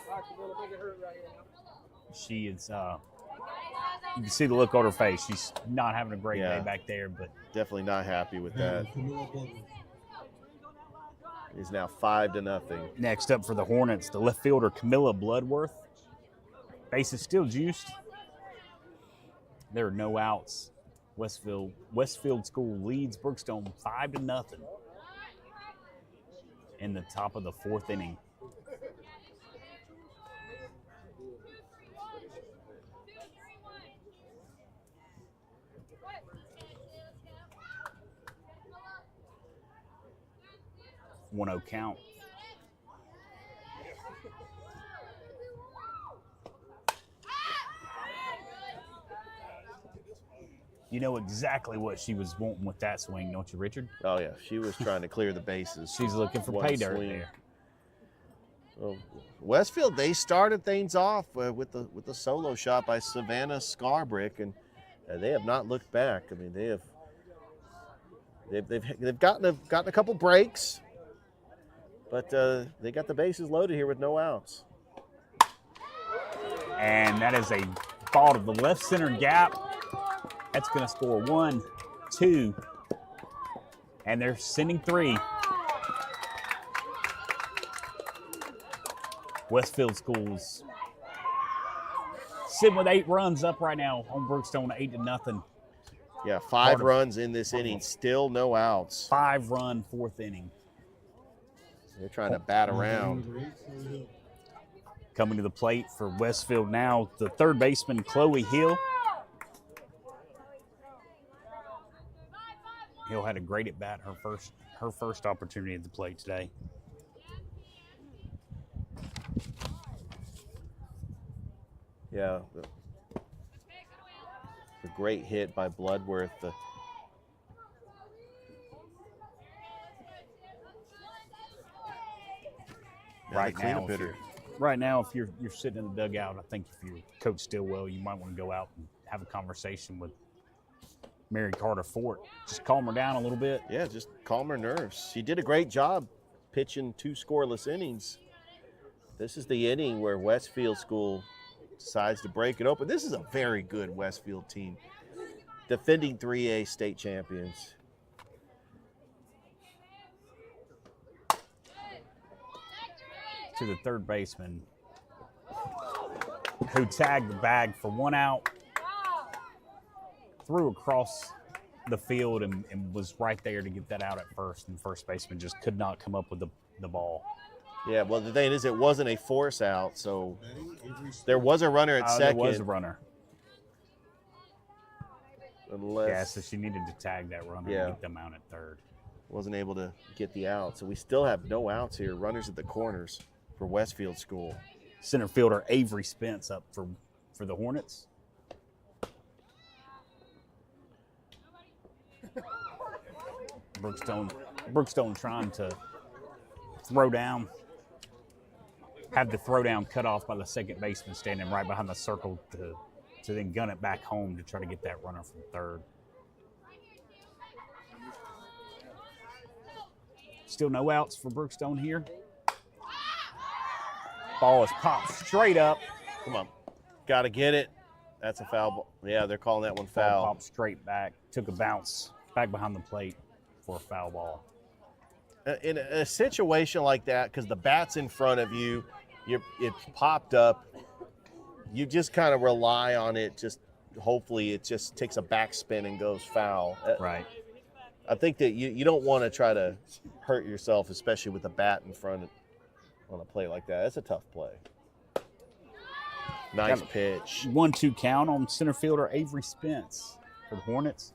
She is, you can see the look on her face. She's not having a great day back there, but definitely not happy with that. It's now 5-0. Next up for the Hornets, the left fielder, Camilla Bloodworth. Base is still juiced. There are no outs. Westfield School leads Brookstone 5-0 in the top of the 4th inning. One-0 count. You know exactly what she was wanting with that swing, don't you, Richard? Oh, yeah. She was trying to clear the bases. She's looking for pay dirt there. Well, Westfield, they started things off with the solo shot by Savannah Scarbrick, and they have not looked back. I mean, they've gotten a couple breaks, but they got the bases loaded here with no outs. And that is a ball to the left center gap. That's going to score 1, 2, and they're sending 3. Westfield Schools sitting with 8 runs up right now on Brookstone, 8-0. Yeah, 5 runs in this inning, still no outs. 5-run 4th inning. They're trying to bat around. Coming to the plate for Westfield now, the third baseman, Chloe Hill. Hill had a great at bat, her first opportunity at the plate today. Yeah, the great hit by Bloodworth. Right now, if you're sitting in the dugout, I think if you're Coach Stillwell, you might want to go out and have a conversation with Mary Carter Fort. Just calm her down a little bit. Yeah, just calm her nerves. She did a great job pitching 2 scoreless innings. This is the inning where Westfield School decides to break it open. This is a very good Westfield team. Defending 3A state champions. To the third baseman, who tagged the bag for 1 out, threw across the field and was right there to get that out at first, and the first baseman just could not come up with the ball. Yeah, well, the thing is, it wasn't a force out, so there was a runner at second. There was a runner. Yeah, so she needed to tag that runner and get them out at third. Wasn't able to get the out, so we still have no outs here. Runners at the corners for Westfield School. Center fielder Avery Spence up for the Hornets. Brookstone trying to throw down. Have the throw down cut off by the second baseman standing right behind the circle to then gun it back home to try to get that runner from third. Still no outs for Brookstone here. Ball is popped straight up. Come on. Got to get it. That's a foul ball. Yeah, they're calling that one foul. Ball popped straight back. Took a bounce back behind the plate for a foul ball. In a situation like that, because the bat's in front of you, it's popped up, you just kind of rely on it. Just hopefully it just takes a backspin and goes foul. Right. I think that you don't want to try to hurt yourself, especially with the bat in front on a play like that. That's a tough play. Nice pitch. 1-2 count on center fielder Avery Spence for the Hornets.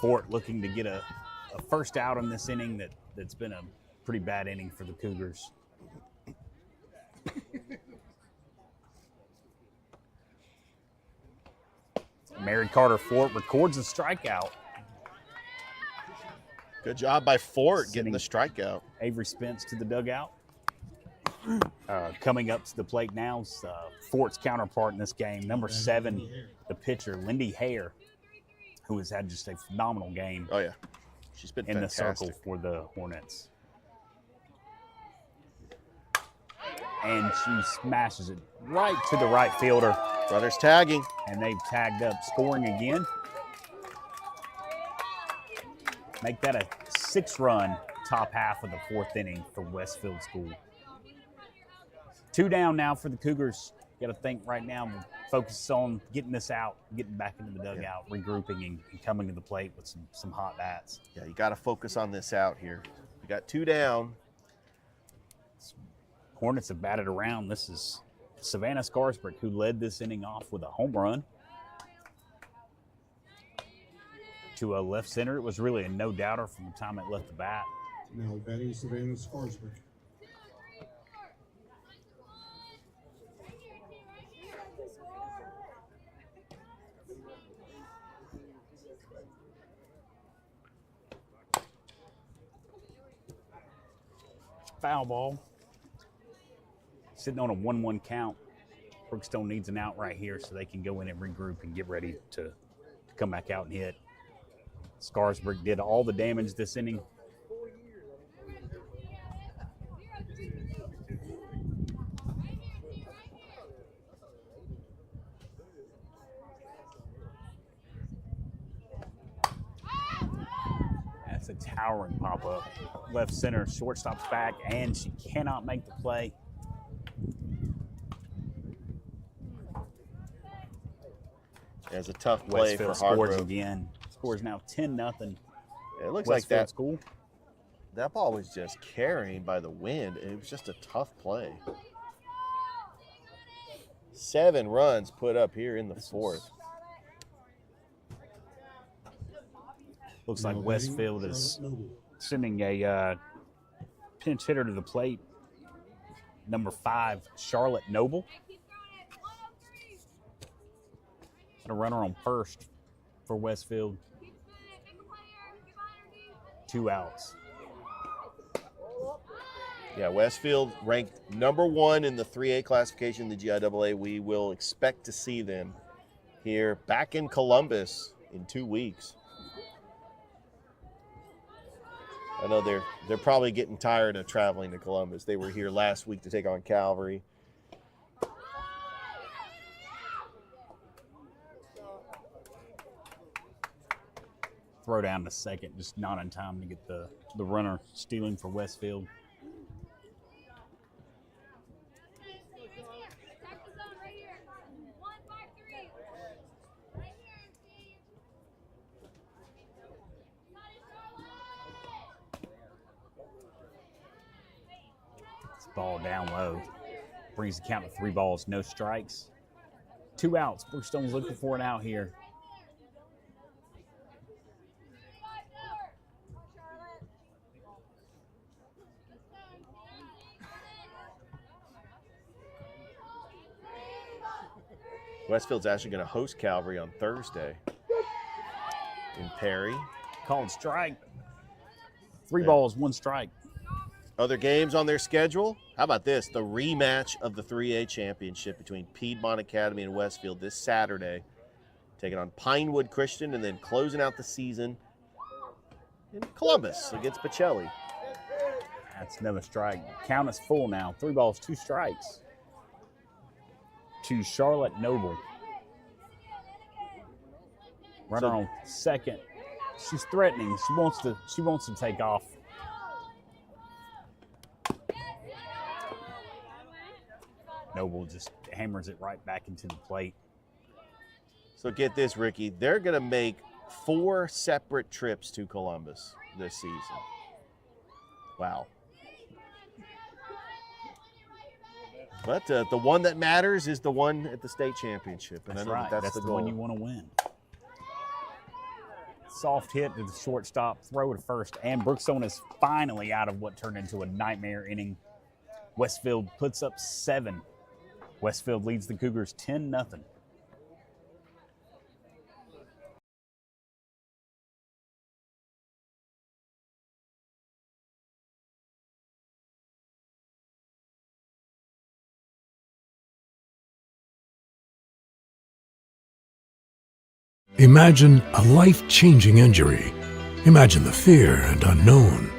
Fort looking to get a first out in this inning that's been a pretty bad inning for the Cougars. Mary Carter Fort records a strikeout. Good job by Fort getting the strikeout. Avery Spence to the dugout. Coming up to the plate now is Fort's counterpart in this game, number 7, the pitcher, Lindy Hare, who has had just a phenomenal game. Oh, yeah. She's been in fantastic. The circle for the Hornets. And she smashes it right to the right fielder. Runners tagging. And they've tagged up, scoring again. Make that a 6-run top half of the 4th inning for Westfield School. 2 down now for the Cougars got to think right now, focus on getting this out, getting back into the dugout, regrouping, and coming to the plate with some hot bats. Yeah, you got to focus on this out here. We got 2 down. Hornets have batted around. This is Savannah Scarsburg, who led this inning off with a home run to a left center. It was really a no-doubter from the time it left the bat. Now batting Savannah Scarsburg. Foul ball. Sitting on a 1-1 count. Brookstone needs an out right here so they can go in and regroup and get ready to come back out and hit. Scarsburg did all the damage this inning. That's a towering pop-up. Left center, shortstop's back, and she cannot make the play. It's a tough play Westfield for Hargrove. scores again. Scores now 10-0. It looks Westfield like that school. That ball was just carrying by the wind. It was just a tough play. 7 runs put up here in the 4th. Looks like Westfield is sending a pinch hitter to the plate. Number 5, Charlotte Noble. A runner on first for Westfield. 2 outs. Yeah, Westfield ranked number 1 in the 3A classification, the GIAA. We will expect to see them here back in Columbus in 2 weeks. I know they're probably getting tired of traveling to Columbus. They were here last week to take on Calvary. Throw down to second, just not in time to get the runner stealing for Westfield. This ball down low. Brings the count to 3 balls, no strikes. 2 outs. Brookstone's looking for an out here. Westfield's actually going to host Calvary on Thursday in Perry. Called strike. 3 balls, 1 strike. Other games on their schedule? How about this? The rematch of the 3A championship between Piedmont Academy and Westfield this Saturday. Taking on Pinewood Christian and then closing out the season in Columbus against Pacelli. That's another strike. Count is full now. 3 balls, 2 strikes. To Charlotte Noble. Runner on second. She's threatening. She wants to take off. Noble just hammers it right back into the plate. So get this, Ricky. They're going to make 4 separate trips to Columbus this season. Wow. But the one that matters is the one at the state championship. And That's I know right. that's the goal. one you want to win. Soft hit to the shortstop, throw to first, and Brookstone is finally out of what turned into a nightmare inning. Westfield puts up 7. Westfield leads the Cougars 10-0. Imagine a life-changing injury. Imagine the fear and unknown.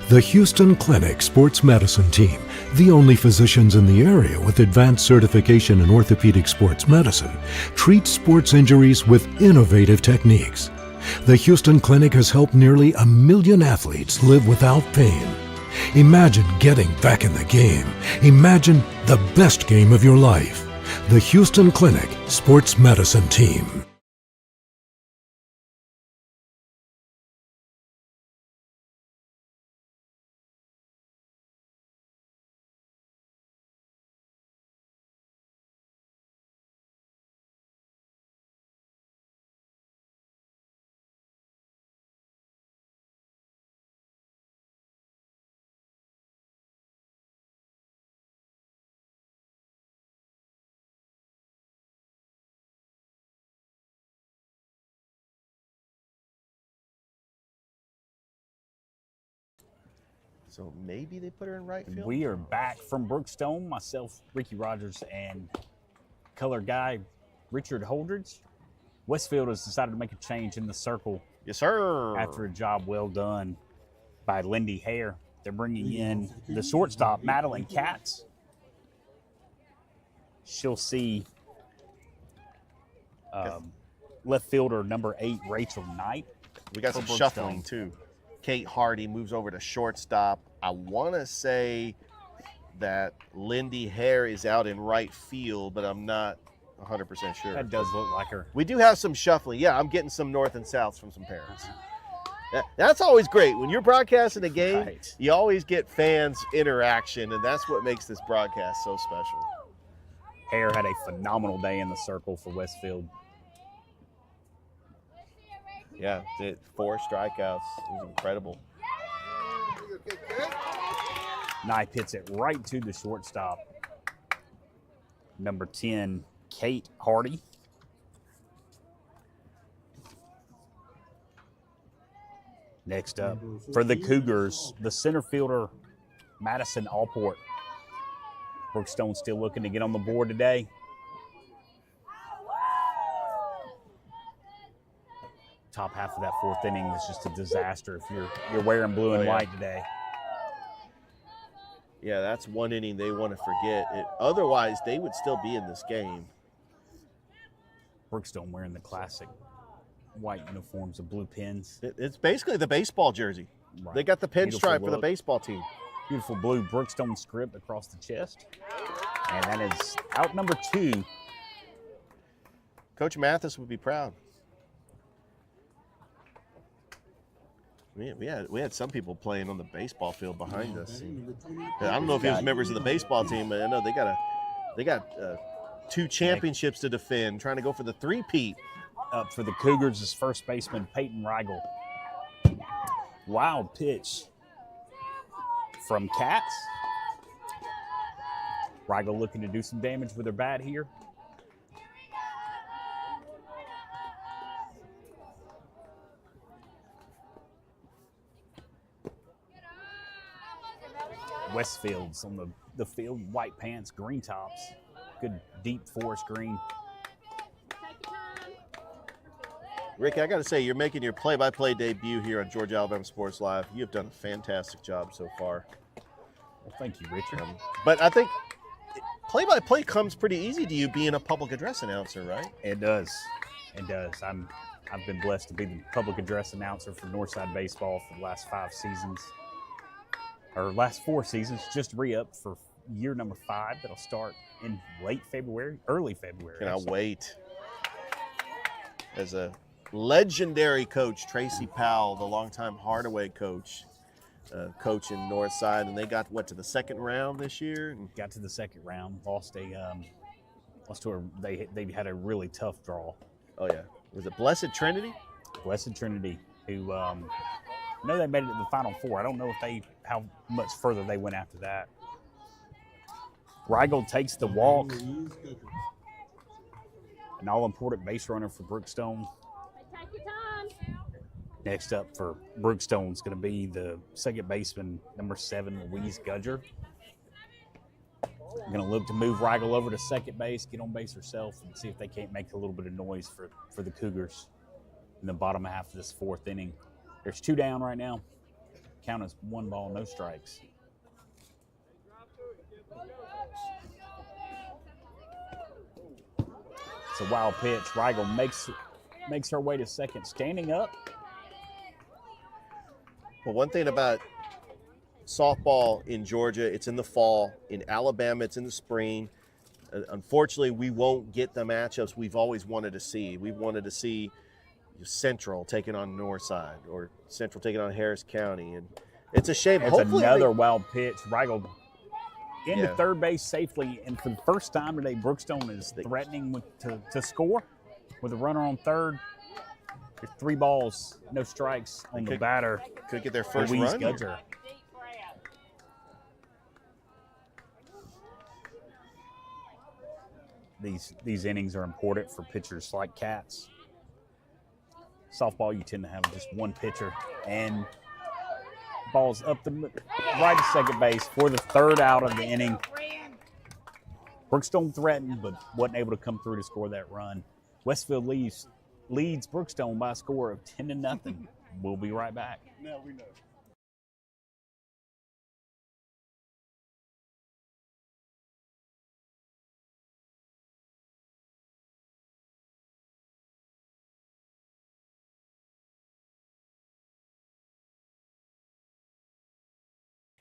The Houston Clinic Sports Medicine Team, the only physicians in the area with advanced certification in orthopedic sports medicine, treats sports injuries with innovative techniques. The Houston Clinic has helped nearly 1 million athletes live without pain. Imagine getting back in the game. Imagine the best game of your life. the Houston Clinic Sports Medicine Team. So maybe they put her in right field. We are back from Brookstone. Myself, Ricky Rogers, and color guy Richard Holdridge. Westfield has decided to make a change in the circle. Yes, sir. After a job well done by Lindy Hare. They're bringing in the shortstop, Madeline Katz. She'll see left fielder number 8, Rachel Knight. We got some shuffling, too. Kate Hardy moves over to shortstop. I want to say that Lindy Hare is out in right field, but I'm not 100% sure. That does look like her. We do have some shuffling. Yeah, I'm getting some north and souths from some parents. That's always great. When you're broadcasting a game, Right. you always get fans' interaction, and that's what makes this broadcast so special. Hare had a phenomenal day in the circle for Westfield. Yeah, 4 strikeouts. It was incredible. Knight hits it right to the shortstop. Number 10, Kate Hardy. Next up, for the Cougars, the center fielder, Madison Allport. Brookstone still looking to get on the board today. Top half of that 4th inning was just a disaster if you're wearing blue and white today. Yeah, that's one inning they want to forget. Otherwise, they would still be in this game. Brookstone wearing the classic white uniforms with blue pins. It's basically the baseball jersey. Right. They got the pinstripe for the look. baseball team. Beautiful blue Brookstone script across the chest. And that is out number 2. Coach Mathis would be proud. We had some people playing on the baseball field behind us. I don't know if he was members of the baseball team, but I know they got 2 championships to defend, trying to go for the 3-peat. Up for the Cougars is first baseman Peyton Rigel. Wild pitch from Katz. Rigel looking to do some damage with her bat here. Westfield's on the field, white pants, green tops. Good deep forest green. Ricky, I got to say, you're making your play-by-play debut here on Georgia Alabama Sports Live. You have done a fantastic job so far. Well, thank you, Richard. But I think play-by-play comes pretty easy to you being a public address announcer, right? It does. It does. I've been blessed to be the public address announcer for Northside Baseball for the last 5 seasons. Or last 4 seasons, just re-up for year number 5 that'll start in late February, early February. Cannot wait. As a legendary coach, Tracy Powell, the longtime Hardaway coach, coach in Northside, and they got to the 2nd round this year. And got to the 2nd round, lost to they had a really tough draw. Oh yeah, was it Blessed Trinity? Blessed Trinity, who I know they made it to the Final Four. I don't know how much further they went after that. Rigel takes the walk. An all-important base runner for Brookstone. Next up for Brookstone is going to be the second baseman, number 7, Louise Gudger. Going to look to move Rigel over to second base, get on base herself, and see if they can't make a little bit of noise for the Cougars in the bottom half of this 4th inning. There's 2 down right now. Count is 1 ball, no strikes. It's a wild pitch. Rigel makes her way to second, standing up. Well, one thing about softball in Georgia, it's in the fall. In Alabama, it's in the spring. Unfortunately, we won't get the matchups we've always wanted to see. We wanted to see Central taking on Northside or Central taking on Harris County, and it's a shame. It's Hopefully another wild pitch. Rigel into third base safely, and for the first time today, Brookstone is threatening to score with a runner on third. There's 3 balls, no strikes on the batter. Could get their first Louise run. Gudger. These innings are important for pitchers like Katz. Softball, you tend to have just one pitcher, and ball's up the right to second base for the 3rd out of the inning. Brookstone threatened, but wasn't able to come through to score that run. Westfield leads Brookstone by a score of 10-0. We'll be right back. Now we know.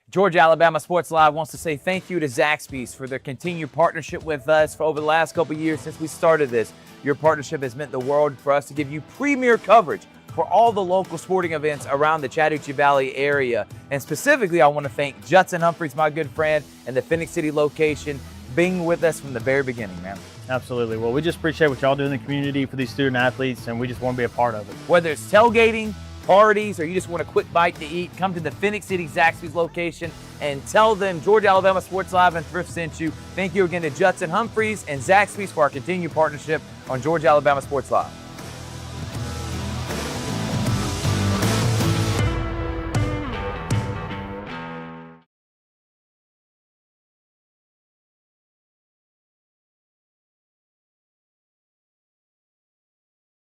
Georgia Alabama Sports Live wants to say thank you to Zaxby's for their continued partnership with us for over the last couple years since we started this. Your partnership has meant the world for us to give you premier coverage for all the local sporting events around the Chattahoochee Valley area. And specifically, I want to thank Judson Humphreys, my good friend, and the Phoenix City location being with us from the very beginning, man. Absolutely. Well, we just appreciate what y'all do in the community for these student athletes, and we just want to be a part of it. Whether it's tailgating, parties, or you just want a quick bite to eat, come to the Phoenix City Zaxby's location and tell them Georgia Alabama Sports Live and Thrift sent you. Thank you again to Judson Humphreys and Zaxby's for our continued partnership on Georgia Alabama Sports Live.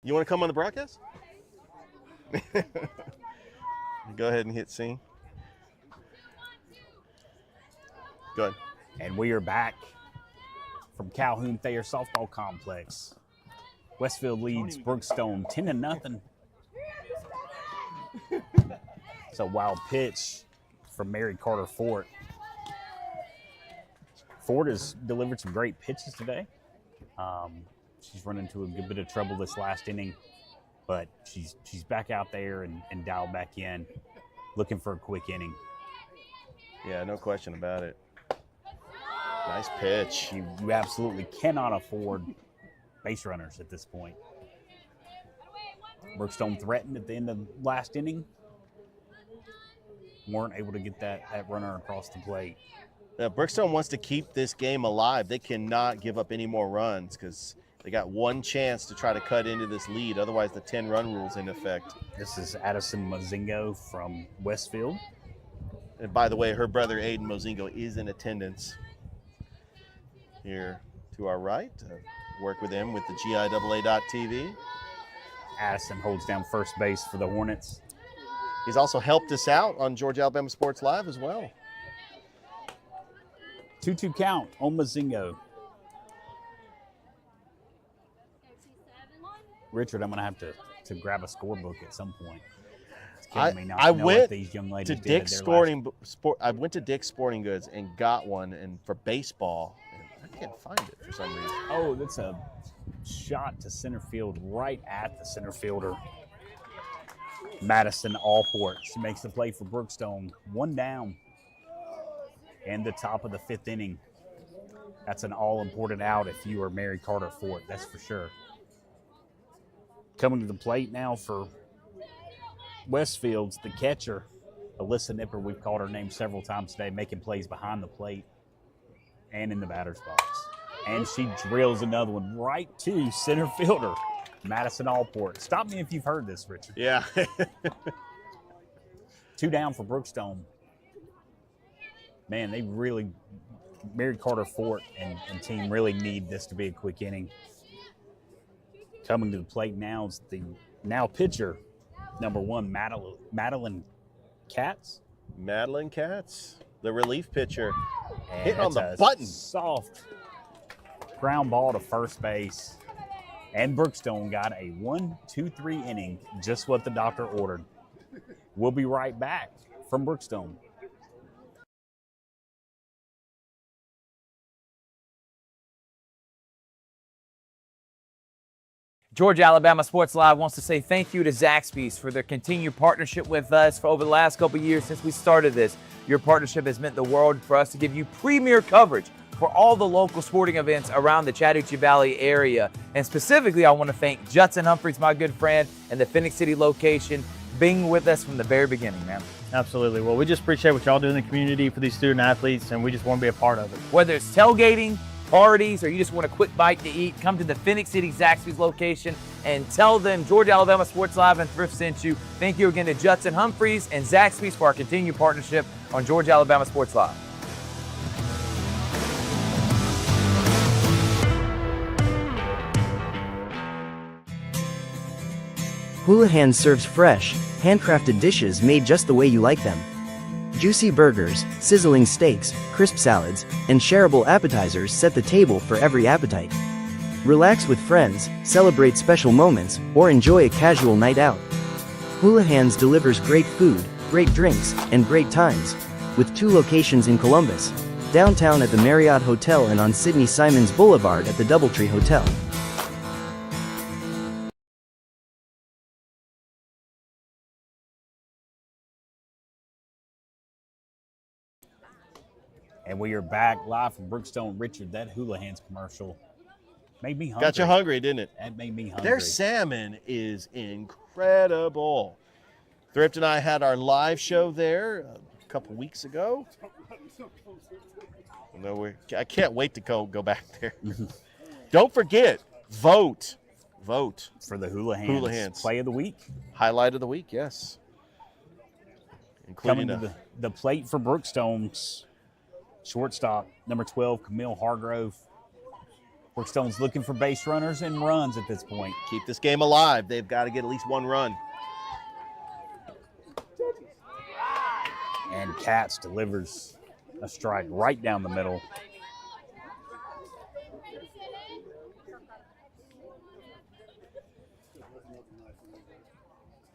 You want to come on the broadcast? Go ahead and hit scene. Go ahead. And we are back from Calhoun Thayer Softball Complex. Westfield leads Brookstone 10-0. It's a wild pitch from Mary Carter Fort. Fort has delivered some great pitches today. She's run into a good bit of trouble this last inning, but she's back out there and dialed back in, looking for a quick inning. Yeah, no question about it. Nice pitch. You absolutely cannot afford base runners at this point. Brookstone threatened at the end of last inning. Weren't able to get that runner across the plate. Yeah, Brookstone wants to keep this game alive. They cannot give up any more runs because they got one chance to try to cut into this lead. Otherwise, the 10-run rule's in effect. This is Addison Mozingo from Westfield. And by the way, her brother Aiden Mozingo is in attendance here to our right. Work with him with the GIAA.TV. Addison holds down first base for the Hornets. He's also helped us out on Georgia Alabama Sports Live as well. 2-2 count on Mozingo. Richard, I'm going to have to grab a scorebook at some point. It's killing me not to know what these young ladies did at their last. I went to Dick's Sporting Goods and got one, and for baseball, and I can't find it for some reason. Oh, that's a shot to center field right at the center fielder. Madison Allport. She makes the play for Brookstone. 1 down. And the top of the 5th inning. That's an all-important out if you are Mary Carter Fort, that's for sure. Coming to the plate now for Westfield's the catcher, Alyssa Nipper. We've called her name several times today, making plays behind the plate and in the batter's box. And she drills another one right to center fielder, Madison Allport. Stop me if you've heard this, Richard. Yeah. 2 down for Brookstone. Man, they really, Mary Carter Fort and team really need this to be a quick inning. Coming to the plate now is the now pitcher, number 1, Madeline Katz. Madeline Katz, the relief pitcher. And hit on the a button. Soft ground ball to first base. And Brookstone got a 1-2-3 inning, just what the doctor ordered. We'll be right back from Brookstone. Georgia Alabama Sports Live wants to say thank you to Zaxby's for their continued partnership with us for over the last couple of years since we started this. Your partnership has meant the world for us to give you premier coverage for all the local sporting events around the Chattahoochee Valley area. And specifically, I want to thank Judson Humphreys, my good friend, and the Phoenix City location, being with us from the very beginning, man. Absolutely. Well, we just appreciate what y'all do in the community for these student athletes, and we just want to be a part of it. Whether it's tailgating, parties, or you just want a quick bite to eat, come to the Phoenix City Zaxby's location and tell them Georgia Alabama Sports Live and Thrift sent you. Thank you again to Judson Humphreys and Zaxby's for our continued partnership on Georgia Alabama Sports Live. Houlihan serves fresh, handcrafted dishes made just the way you like them. Juicy burgers, sizzling steaks, crisp salads, and shareable appetizers set the table for every appetite. Relax with friends, celebrate special moments, or enjoy a casual night out. Houlihan's delivers great food, great drinks, and great times, with 2 locations in Columbus, downtown at the Marriott Hotel and on Sidney Simons Boulevard at the Doubletree Hotel. And we are back live from Brookstone. Richard, that Houlihan's commercial made me hungry. Got you hungry, didn't it? That made me hungry. Their salmon is incredible. Thrift and I had our live show there a couple weeks ago. I can't wait to go back there. Don't forget, vote for the Houlihan's Play of the Week. Highlight of the week, yes. Including coming to the plate for Brookstone's shortstop, number 12, Camille Hargrove. Brookstone's looking for base runners and runs at this point. Keep this game alive. They've got to get at least 1 run. And Katz delivers a strike right down the middle.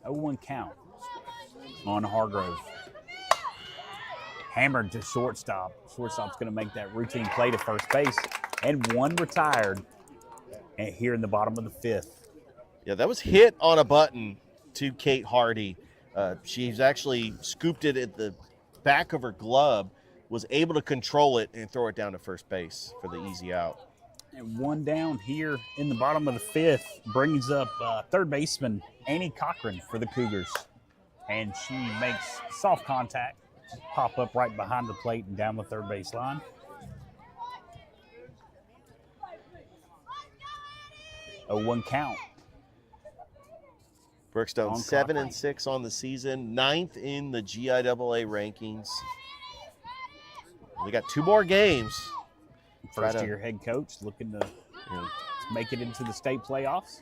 Oh, 1 count on Hargrove. Hammered to shortstop. Shortstop's going to make that routine play to first base. And 1 retired and here in the bottom of the 5th. Yeah, that was hit on a button to Kate Hardy. She's actually scooped it at the back of her glove, was able to control it and throw it down to first base for the easy out. And 1 down here in the bottom of the 5th brings up third baseman Annie Cochran for the Cougars. And she makes soft contact, pop up right behind the plate and down the third base line. A 1 count. Brookstone 7-6 on the season, 9th in the GIAA rankings. We got 2 more games. First-year head coach looking to make it into the state playoffs.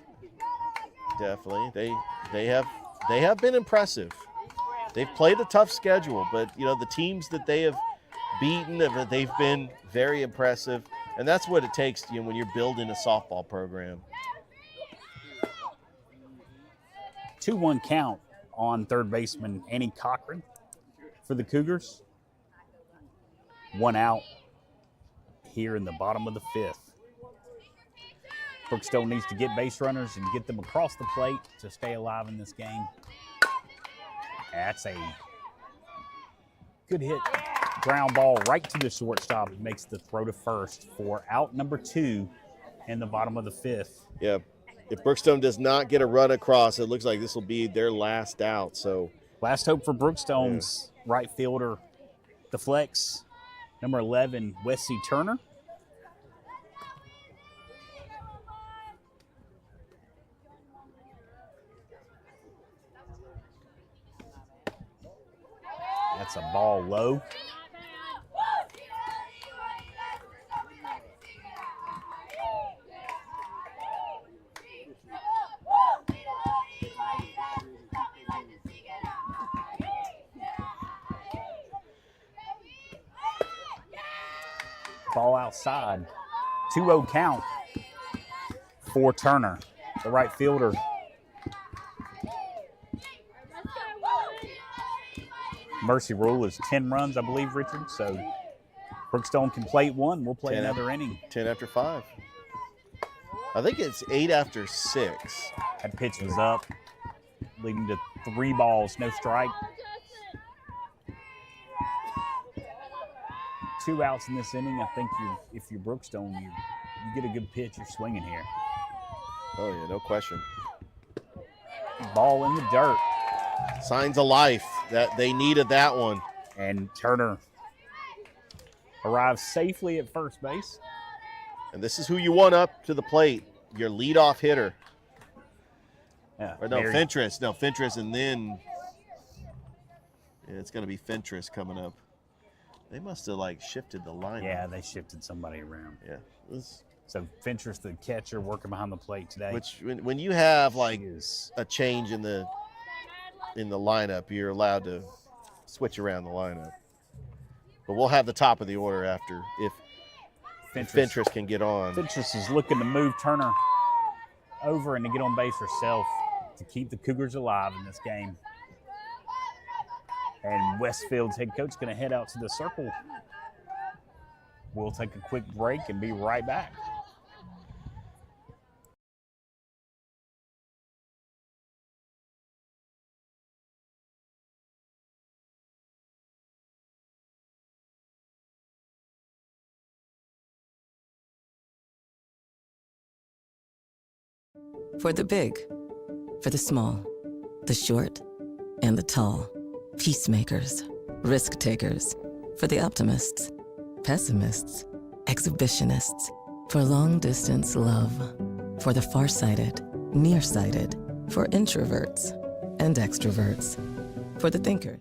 Definitely, they have been impressive. They've played a tough schedule, but the teams that they have beaten, they've been very impressive, and that's what it takes when you're building a softball program. 2-1 count on third baseman Annie Cochran for the Cougars. 1 out here in the bottom of the 5th. Brookstone needs to get base runners and get them across the plate to stay alive in this game. That's a good hit. Ground ball right to the shortstop. Makes the throw to first for out number 2 in the bottom of the 5th. Yeah. If Brookstone does not get a run across, it looks like this will be their last out. So last hope for Brookstone's right fielder, the flex, number 11, Wesley Turner. That's a ball low. Ball outside. 2-0 count for Turner, the right fielder. Mercy rule is 10 runs, I believe, Richard. So Brookstone can play 1. We'll play another inning. 10 after 5. I think it's 8 after 6. That pitch was up, leading to 3 balls, no strike. 2 outs in this inning. I think if you're Brookstone, you get a good pitch, you're swinging here. Oh, yeah, no question. Ball in the dirt. Signs of life. That they needed that one. And Turner arrives safely at first base. And this is who you want up to the plate, your leadoff hitter. Yeah, or no, Fentress. No, Fentress, and then it's going to be Fentress coming up. They must have, like, shifted the lineup. Yeah, they shifted somebody around. Yeah. So Fentress, the catcher, working behind the plate today. Which, when you have, like, a change in the lineup, you're allowed to switch around the lineup. But we'll have the top of the order after if Fentress can get on. Fentress is looking to move Turner over and to get on base herself to keep the Cougars alive in this game. And Westfield's head coach is going to head out to the circle. We'll take a quick break and be right back. For the big, for the small, the short, and the tall. Peacemakers, risk takers. For the optimists, pessimists, exhibitionists. For long distance love. For the farsighted, nearsighted. For introverts and extroverts. For the thinkers.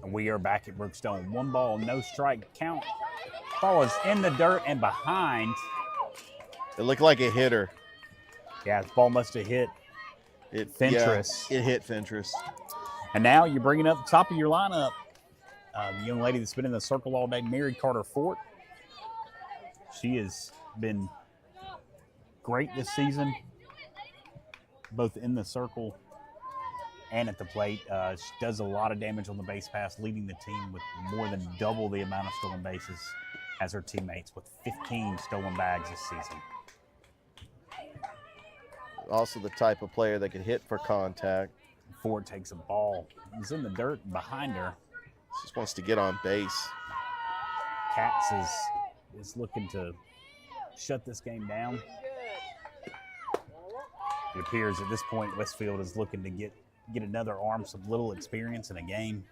We are back at Brookstone. 1 ball, no strike count. Ball is in the dirt and behind. It looked like a hitter. Yeah, the ball must have hit Fentress. Yeah, it hit Fentress. And now you're bringing up the top of your lineup. The young lady that's been in the circle all day, Mary Carter Fort. She has been great this season, both in the circle and at the plate. She does a lot of damage on the base pass, leading the team with more than double the amount of stolen bases as her teammates, with 15 stolen bags this season. Also the type of player that can hit for contact. Ford takes a ball. He's in the dirt behind her. Just wants to get on base. Katz is looking to shut this game down. It appears at this point Westfield is looking to get another arm, some little experience in a game.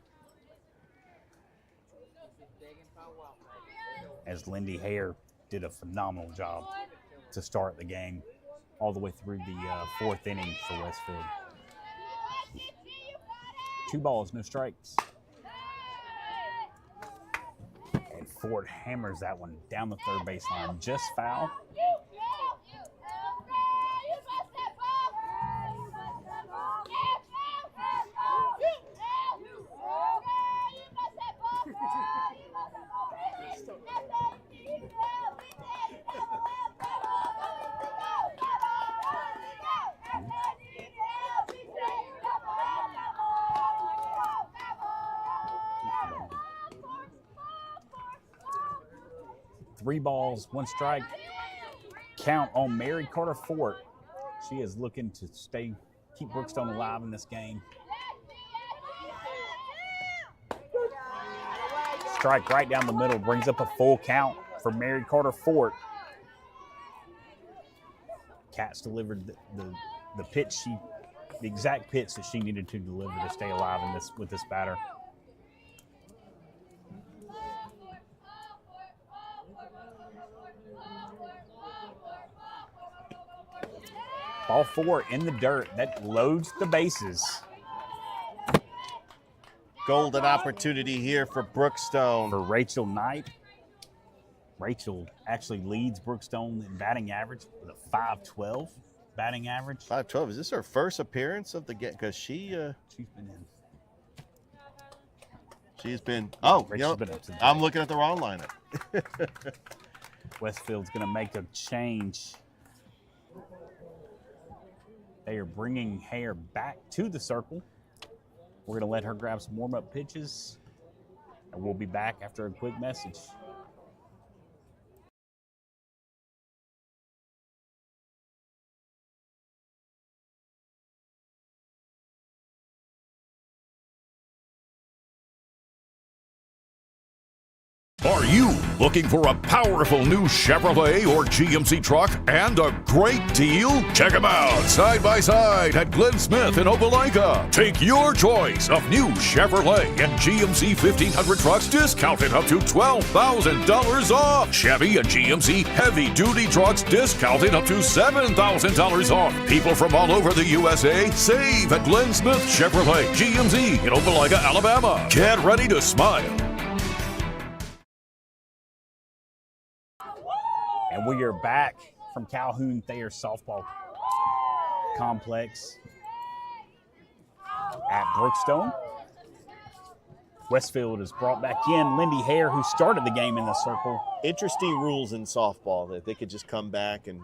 As Lindy Hare did a phenomenal job to start the game all the way through the 4th inning for Westfield. 2 balls, no strikes. And Ford hammers that one down the third baseline, just foul. Three balls, 1 strike. Count on Mary Carter Fort. She is looking to keep Brookstone alive in this game. Strike right down the middle, brings up a full count for Mary Carter Fort. Katz delivered the pitch the exact pitch that she needed to deliver to stay alive with this batter. Ball 4 in the dirt. That loads the bases. Golden opportunity here for Brookstone. For Rachel Knight. Rachel actually leads Brookstone in batting average with a .512 batting average. .512. Is this her first appearance of the game? Because she's been in. She's been. Oh, you know, I'm looking at the wrong lineup. Westfield's going to make a change. They are bringing Hare back to the circle. We're going to let her grab some warm-up pitches, and we'll be back after a quick message. Are you looking for a powerful new Chevrolet or GMC truck and a great deal? Check them out side by side at Glenn Smith in Opelika. Take your choice of new Chevrolet and GMC 1500 trucks discounted up to $12,000 off. Chevy and GMC heavy duty trucks discounted up to $7,000 off. People from all over the USA save at Glenn Smith Chevrolet GMC in Opelika, Alabama. Get ready to smile. And we are back from Calhoun Thayer Softball Complex at Brookstone. Westfield is brought back in. Lindy Hare, who started the game in the circle. Interesting rules in softball that they could just come back and.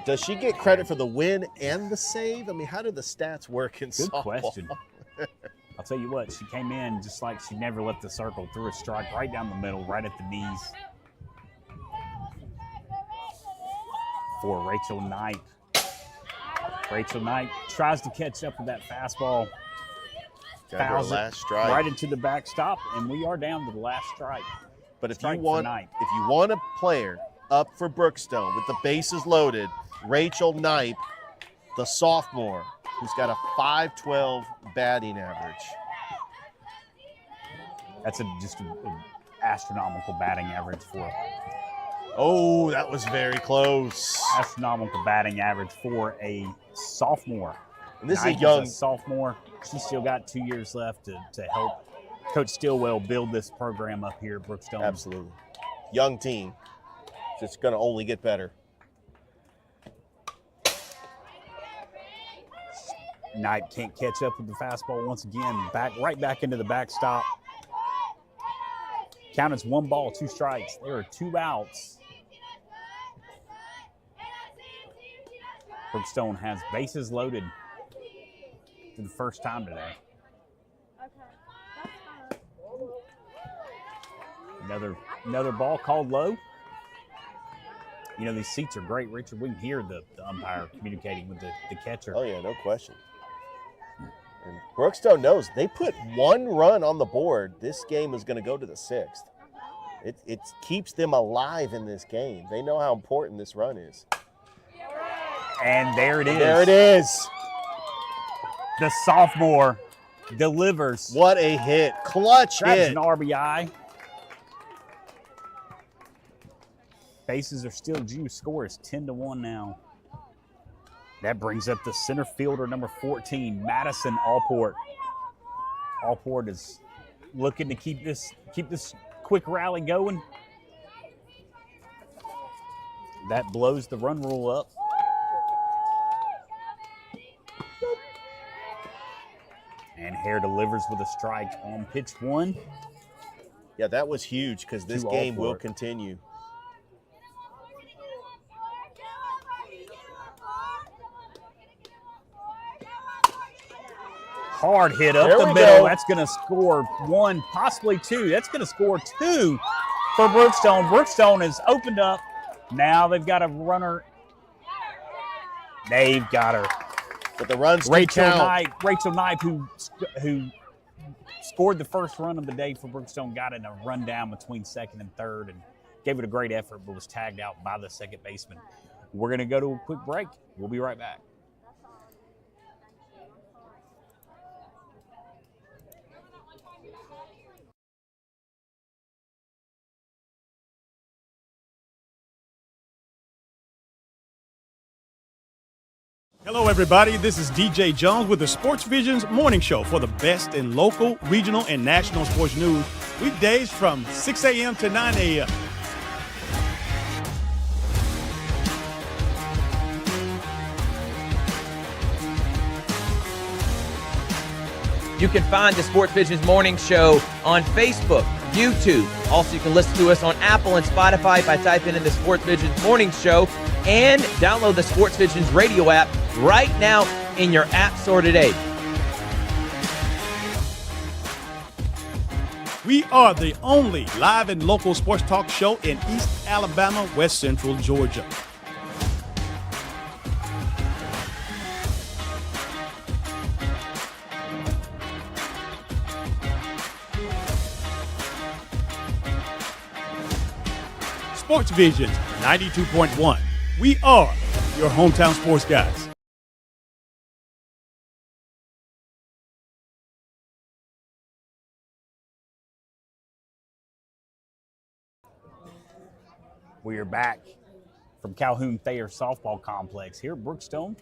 Does she get credit for the win and the save? I mean, how do the stats work in softball? Good question. I'll tell you what, she came in just like she never left the circle, threw a strike right down the middle, right at the knees. For Rachel Knight. Rachel Knight tries to catch up with that fastball. Fouls it strike. Right into the backstop, and we are down to the last strike. But if you want a player up for Brookstone with the bases loaded, Rachel Knight, the sophomore, who's got a .512 batting average. That's just an astronomical batting average for her. Oh, that was very close. Astronomical batting average for a sophomore. And this Knight is a young sophomore. She's still got 2 years left to help Coach Stillwell build this program up here at Brookstone. Absolutely. Young team. It's going to only get better. Knight can't catch up with the fastball once again. Right back into the backstop. Count is 1 ball, 2 strikes. There are 2 outs. Brookstone has bases loaded for the first time today. Another ball called low. You know, these seats are great, Richard. We can hear the umpire communicating with the catcher. Oh, yeah, no question. And Brookstone knows they put 1 run on the board. This game is going to go to the 6th. It keeps them alive in this game. They know how important this run is. And there it is. There it is. The sophomore delivers. What a hit. Clutch That's hit. an RBI. Bases are still due. Score is 10-1 now. That brings up the center fielder, number 14, Madison Allport. Allport is looking to keep this quick rally going. That blows the run rule up. And Hare delivers with a strike on pitch 1. Yeah, that was huge because this game will continue. Hard hit up the middle. That's going to score 1, possibly 2. That's going to score 2 for Brookstone. Brookstone has opened up. Now they've got a runner. They've got her. But the runs Rachel Knight, who scored the first run of the day for Brookstone, got in a rundown between second and third and gave it a great effort, but was tagged out by the second baseman. We're going to go to a quick break. We'll be right back. Hello, everybody. This is DJ Jones with the Sports Visions Morning Show for the best in local, regional, and national sports news. Weekdays from 6 a.m. to 9 a.m. You can find the Sports Visions Morning Show on Facebook, YouTube. Also, you can listen to us on Apple and Spotify by typing in the Sports Visions Morning Show, and download the Sports Visions radio app right now in your app store today. We are the only live and local sports talk show in East Alabama, West Central Georgia. Sports Visions 92.1. We are your hometown sports guys. We are back from Calhoun Thayer Softball Complex here at Brookstone.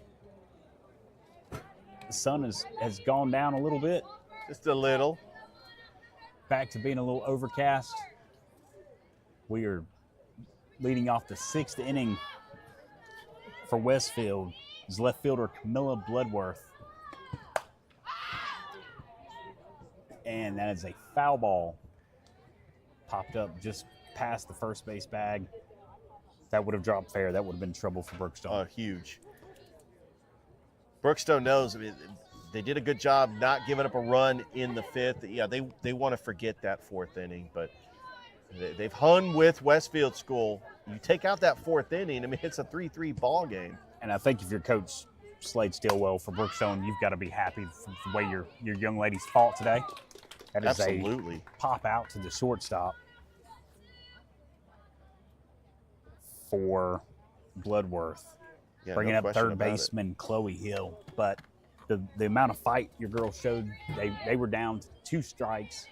The sun has gone down a little bit. Just a little. Back to being a little overcast. We are leading off the 6th inning for Westfield. Is left fielder Camilla Bloodworth. And that is a foul ball. Popped up just past the first base bag. That would have dropped fair. That would have been trouble for Brookstone. Oh, huge. Brookstone knows. I mean, they did a good job not giving up a run in the 5th. Yeah, they want to forget that 4th inning, but they've hung with Westfield School. You take out that 4th inning, I mean, it's a 3-3 ball game. And I think if your coach Slade Stillwell for Brookstone, you've got to be happy for the way your young ladies fought today. That is Absolutely. A pop out to the shortstop for Bloodworth. Yeah, bringing no up question third about baseman Chloe Hill. But the amount of fight your girls showed, they were down to 2 strikes.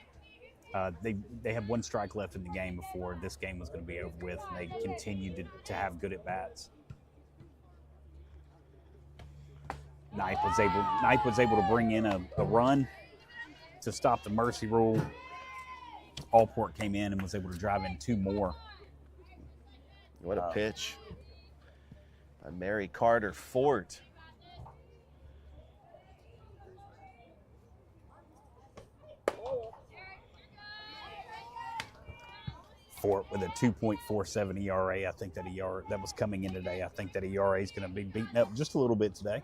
They had 1 strike left in the game before this game was going to be over with, and they continued to have good at-bats. Knipe was able to bring in a run to stop the mercy rule. Allport came in and was able to drive in 2 more. What a pitch by Mary Carter Fort. Fort with a 2.47 ERA. I think that ERA that was coming in today. I think that ERA is going to be beaten up just a little bit today.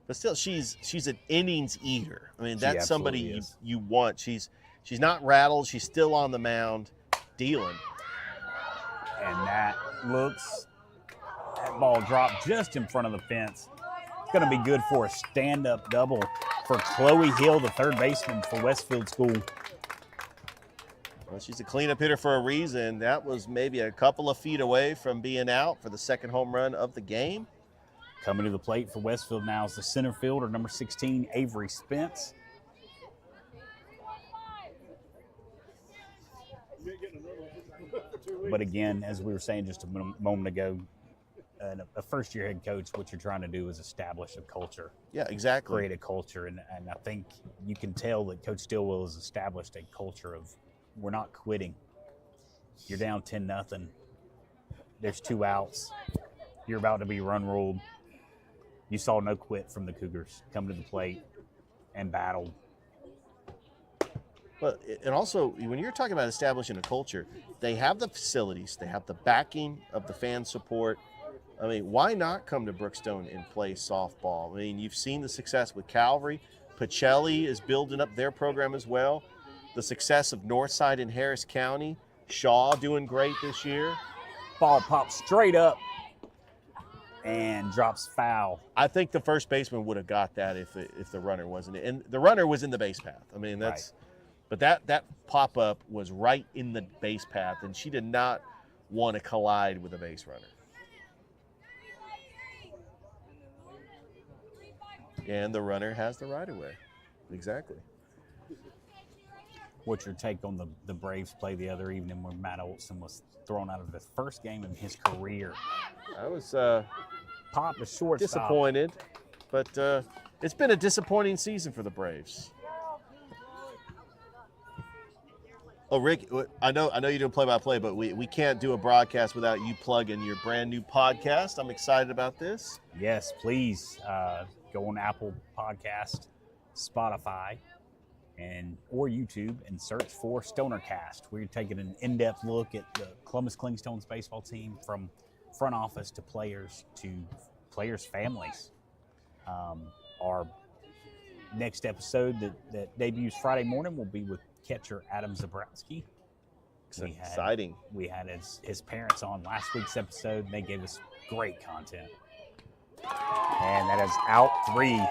But still, she's an innings eater. I mean, that's somebody is. you want. She's not rattled. She's still on the mound, dealing. And that ball dropped just in front of the fence. It's going to be good for a stand-up double for Chloe Hill, the third baseman for Westfield School. Well, she's a cleanup hitter for a reason. That was maybe a couple of feet away from being out for the second home run of the game. Coming to the plate for Westfield now is the center fielder, number 16, Avery Spence. But again, as we were saying just a moment ago, a first-year head coach, what you're trying to do is establish a culture. Yeah, exactly. Create a culture, and I think you can tell that Coach Stillwell has established a culture of we're not quitting. You're down 10-0. There's 2 outs. You're about to be run ruled. You saw no quit from the Cougars coming to the plate and battled. But and also, when you're talking about establishing a culture, they have the facilities, they have the backing of the fan support. I mean, why not come to Brookstone and play softball? I mean, you've seen the success with Calvary. Pacelli is building up their program as well. The success of Northside and Harris County. Shaw doing great this year. Ball pops straight up and drops foul. I think the first baseman would have got that if the runner wasn't. And the runner was in the base path. I mean, that's right. But that pop-up was right in the base path, and she did not want to collide with a base runner. And the runner has the right-of-way. Exactly. What's your take on the Braves play the other evening where Matt Olson was thrown out of his first game in his career? I was popped a shortstop. Disappointed, but it's been a disappointing season for the Braves. Oh, Rick, I know you do play-by-play, but we can't do a broadcast without you plugging your brand new podcast. I'm excited about this. Yes, please go on Apple Podcast, Spotify, or YouTube and search for Stonercast. We're taking an in-depth look at the Columbus Clingstones baseball team from front office to players families. Our next episode that debuts Friday morning will be with catcher Adam Zabrowski. Exciting. We had his parents on last week's episode, and they gave us great content. And that is out 3.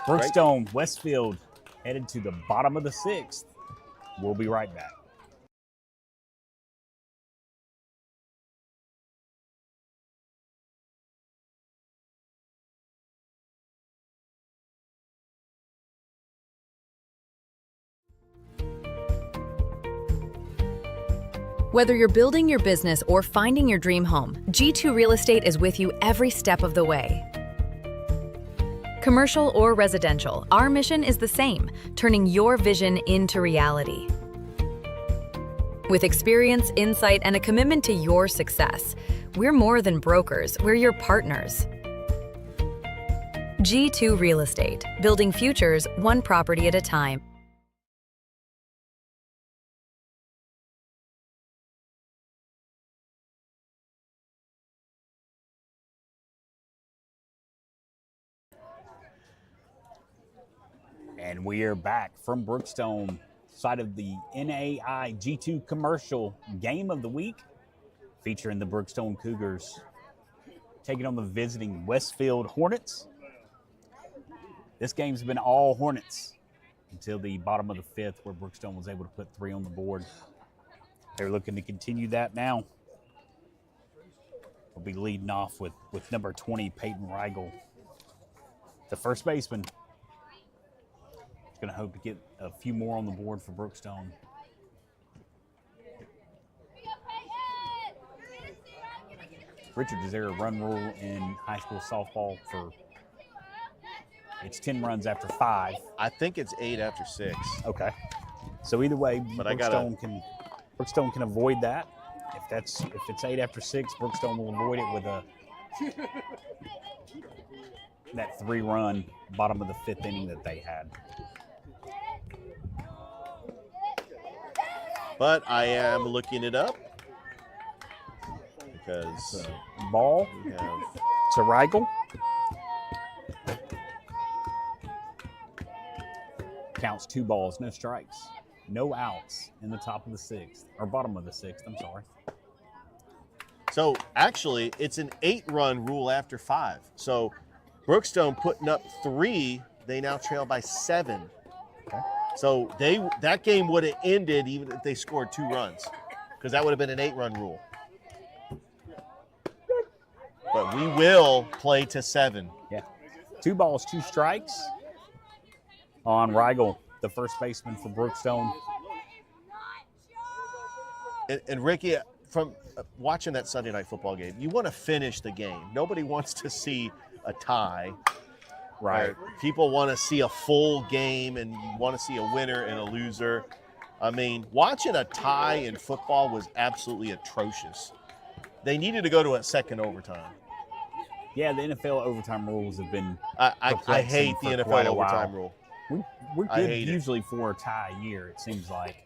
Brookstone, Westfield, headed to the bottom of the 6th. We'll be right back. Whether you're building your business or finding your dream home, G2 Real Estate is with you every step of the way. Commercial or residential, our mission is the same, turning your vision into reality. With experience, insight, and a commitment to your success, we're more than brokers, we're your partners. G2 Real Estate, building futures one property at a time. And we are back from Brookstone, side of the NAI G2 Commercial Game of the Week, featuring the Brookstone Cougars taking on the visiting Westfield Hornets. This game's been all Hornets until the bottom of the fifth, where Brookstone was able to put 3 on the board. They're looking to continue that now. We'll be leading off with number 20, Peyton Rigel, the first baseman. Going to hope to get a few more on the board for Brookstone. Richard, is there a run rule in high school softball for it's 10 runs after 5? I think it's 8 after 6. Okay. So either way, but Brookstone can avoid that. If it's 8 after 6, Brookstone will avoid it with that 3-run bottom of the 5th inning that they had. But I am looking it up because ball to Rigel. Counts 2 balls, no strikes, no outs in the top of the 6th, or bottom of the 6th, I'm sorry. So actually, it's an 8-run rule after 5. So Brookstone putting up 3, they now trail by 7. Okay. So that game would have ended even if they scored 2 runs, because that would have been an 8-run rule. But we will play to 7. Yeah. 2 balls, 2 strikes on Rigel, the first baseman for Brookstone. And Ricky, from watching that Sunday night football game, you want to finish the game. Nobody wants to see a tie. Right. People want to see a full game, and you want to see a winner and a loser. I mean, watching a tie in football was absolutely atrocious. They needed to go to a second overtime. Yeah, the NFL overtime rules have been I hate the NFL overtime rule. We're good usually for a tie a year, it seems like.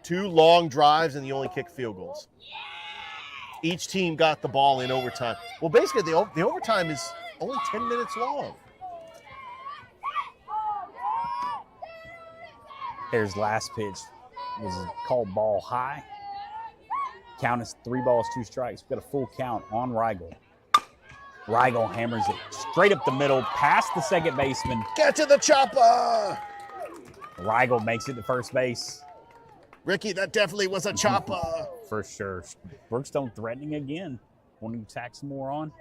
2 long drives, and you only kick field goals. Each team got the ball in overtime. Well, basically, the overtime is only 10 minutes long. There's last pitch. Was called ball high. Count is 3 balls, 2 strikes. We've got a full count on Rigel. Rigel hammers it straight up the middle, past the second baseman. Get to the chopper! Rigel makes it to first base. Ricky, that definitely was a chopper. For sure. Brookstone threatening again, wanting to tack some more on.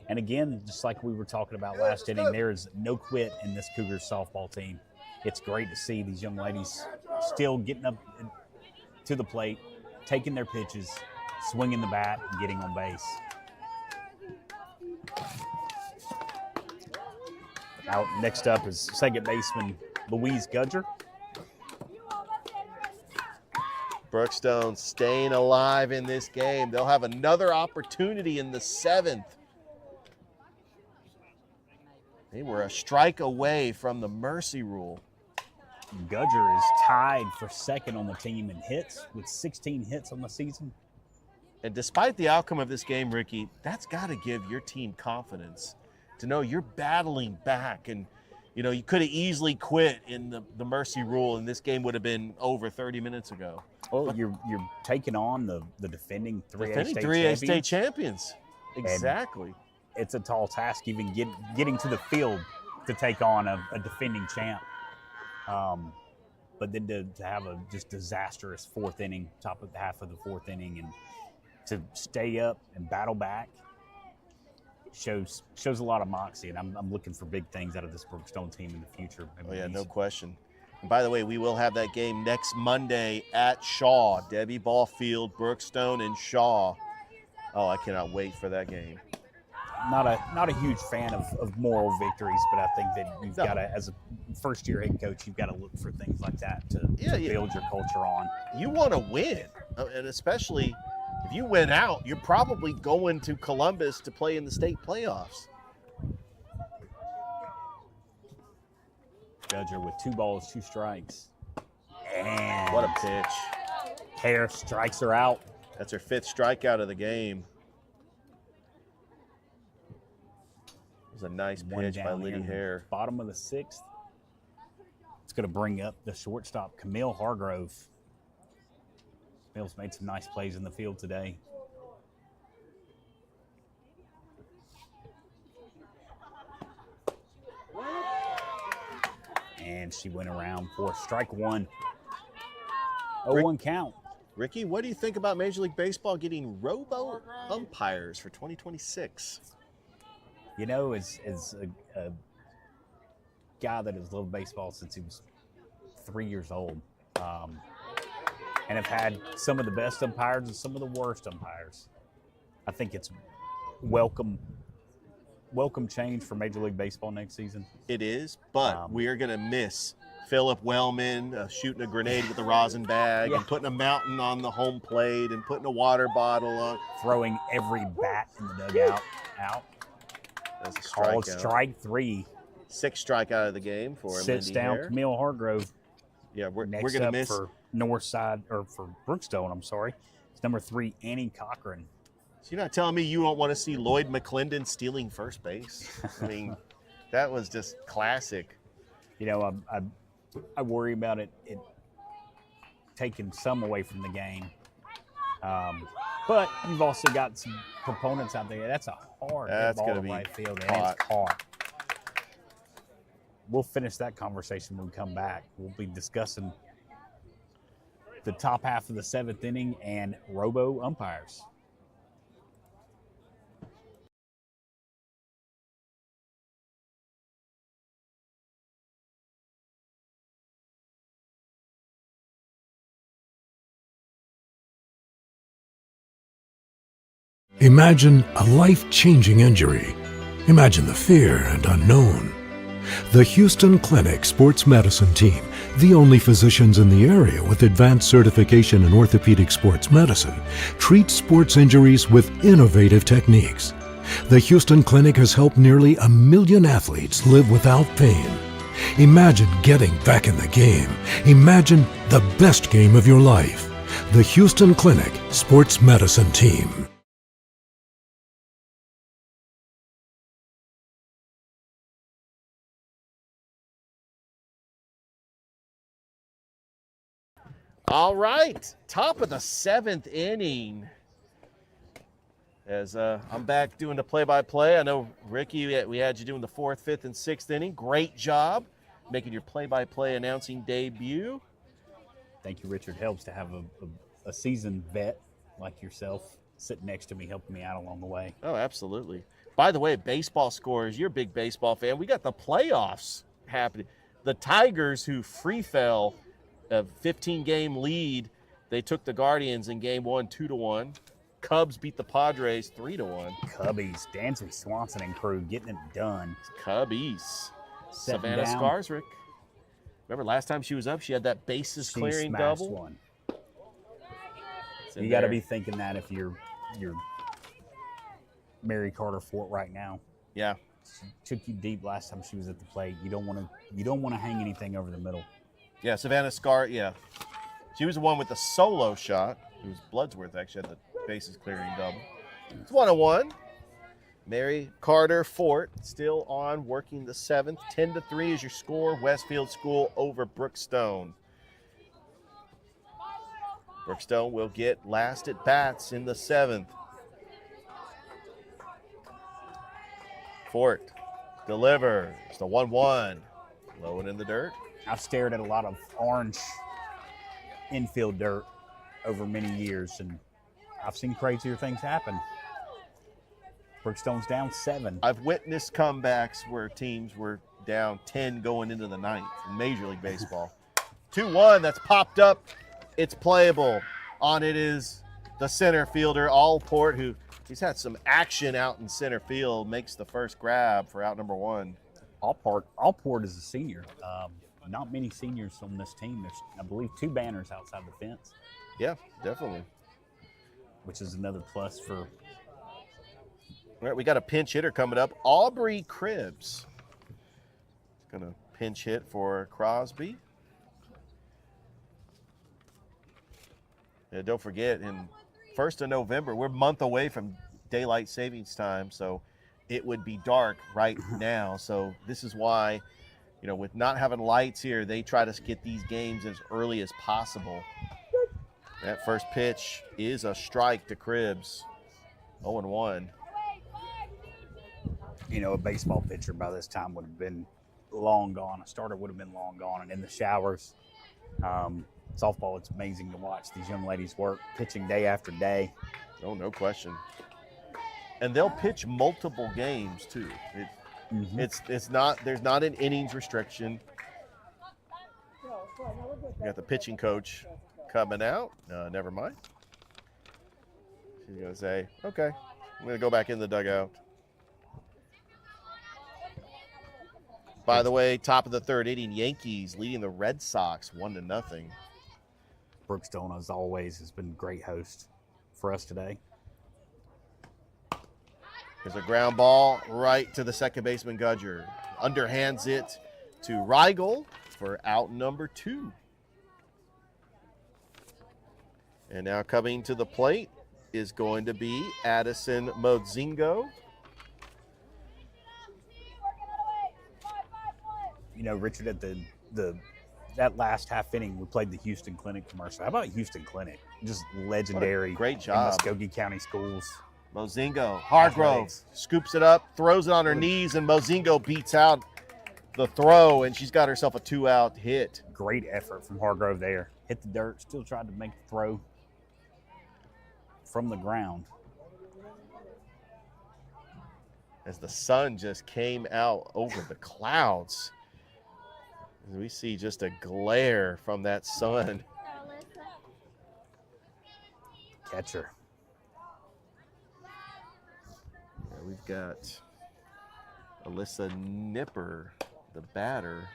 And again, just like we were talking about last inning, there is no quit in this Cougars softball team. It's great to see these young ladies still getting up to the plate, taking their pitches, swinging the bat, and getting on base. Out next up is second baseman Louise Gudger. Brookstone staying alive in this game. They'll have another opportunity in the 7th. They were a strike away from the mercy rule. Gudger is tied for second on the team in hits with 16 hits on the season. And despite the outcome of this game, Ricky, that's got to give your team confidence to know you're battling back. And, you know, you could have easily quit in the mercy rule, and this game would have been over 30 minutes ago. Well, you're taking on the defending 3A state champions. Exactly. And it's a tall task even getting to the field to take on a defending champ. But then to have a just disastrous 4th inning, top of the half of the 4th inning, and to stay up and battle back shows a lot of moxie. And I'm looking for big things out of this Brookstone team in the future. Oh yeah, no question. And by the way, we will have that game next Monday at Shaw. Debbie Ball Field, Brookstone, and Shaw. Oh, I cannot wait for that game. Not a huge fan of moral victories, but I think that you've got to, as a first-year head coach, you've got to look for things like that to build your culture on. You want to win, and especially if you win out, you're probably going to Columbus to play in the state playoffs. Judger with 2 balls, 2 strikes. And what a pitch. Hare strikes her out. That's her 5th strikeout of the game. It was a nice pitch by Liddy Hare. Bottom of the 6th. It's going to bring up the shortstop, Camille Hargrove. Camille's made some nice plays in the field today. And she went around for strike 1. 0-1 count. Ricky, what do you think about Major League Baseball getting robo umpires for 2026? You know, as a guy that has loved baseball since he was 3 years old, and have had some of the best umpires and some of the worst umpires, I think it's welcome change for Major League Baseball next season. It is, but we are going to miss Philip Wellman shooting a grenade with a rosin bag and putting a mountain on the home plate and putting a water bottle on. Throwing every bat in the dugout out. That's a Called strikeout. strike 3. 6th strikeout of the game for Sits Lindy down Hare. Camille Hargrove. Yeah, we're Next going to up miss for Northside, or for Brookstone, I'm sorry. It's number 3, Annie Cochran. So you're not telling me you don't want to see Lloyd McClendon stealing first base? I mean, that was just classic. You know, I worry about it taking some away from the game. But you've also got some proponents out there. That's a hard ball to right field, and it's caught. We'll finish that conversation when we come back. We'll be discussing the top half of the 7th inning and robo umpires. Imagine a life-changing injury. Imagine the fear and unknown. The Houston Clinic Sports Medicine Team, the only physicians in the area with advanced certification in orthopedic sports medicine, treats sports injuries with innovative techniques. The Houston Clinic has helped nearly 1 million athletes live without pain. Imagine getting back in the game. Imagine the best game of your life. The Houston Clinic Sports Medicine Team. All right, top of the 7th inning. As I'm back doing the play-by-play. I know, Ricky, we had you doing the 4th, 5th, and 6th inning. Great job making your play-by-play announcing debut. Thank you, Richard. Helps to have a seasoned vet like yourself sitting next to me, helping me out along the way. Oh, absolutely. By the way, baseball scores, you're a big baseball fan. We got the playoffs happening. The Tigers, who free fell a 15-game lead, they took the Guardians in game 1, 2-1. Cubs beat the Padres 3-1. Cubbies, Dansby Swanson and crew getting it done. Cubbies. Setting Savannah down. Skarsrick. Remember last time she was up, she had that bases She clearing smashed double. one. It's in You got to there. be thinking that if you're Mary Carter Fort right now. Yeah. She took you deep last time she was at the plate. You don't want to hang anything over the middle. Yeah, Savannah yeah. She was the one with the solo shot. It was Bloodsworth actually had the bases clearing double. It's 1-1. Mary Carter Fort still on, working the 7th. 10-3 is your score. Westfield School over Brookstone. Brookstone will get last at bats in the 7th. Fort delivers the 1-1. Low and in the dirt. I've stared at a lot of orange infield dirt over many years, and I've seen crazier things happen. Brookstone's down 7. I've witnessed comebacks where teams were down 10 going into the 9th in Major League Baseball. 2-1. That's popped up. It's playable. On it is the center fielder, Allport, who he's had some action out in center field, makes the first grab for out number 1. Allport is a senior. Not many seniors on this team. There's, I believe, 2 banners outside the fence. Yeah, definitely. Which is another plus for. All right, we got a pinch hitter coming up. Aubrey Cribbs. Going to pinch hit for Crosby. Yeah, don't forget, in 1st of November, we're a month away from daylight savings time, so it would be dark right now. So this is why, you know, with not having lights here, they try to get these games as early as possible. That first pitch is a strike to Cribbs. 0-1. You know, a baseball pitcher by this time would have been long gone. A starter would have been long gone and in the showers. Softball, it's amazing to watch these young ladies work, pitching day after day. Oh, no question. And they'll pitch multiple games too. It's not, there's not an innings restriction. We got the pitching coach coming out. Never mind. She's gonna say, okay, I'm gonna go back in the dugout. By the way, top of the 3rd inning, Yankees leading the Red Sox 1-0. Brookstone, as always, has been a great host for us today. There's a ground ball right to the second baseman, Gudger. Underhands it to Rigel for out number 2. And now coming to the plate is going to be Addison Mozingo. You know, Richard, at that last half inning, we played the Houston Clinic commercial. How about Houston Clinic? Just legendary. Great job. In Muskogee County schools. Mozingo, Hargrove scoops it up, throws it on her knees, and Mozingo beats out the throw, and she's got herself a 2-out hit. Great effort from Hargrove there. Hit the dirt, still tried to make the throw from the ground. As the sun just came out over the clouds. We see just a glare from that sun. Catcher. Yeah, we've got Alyssa Nipper, the batter,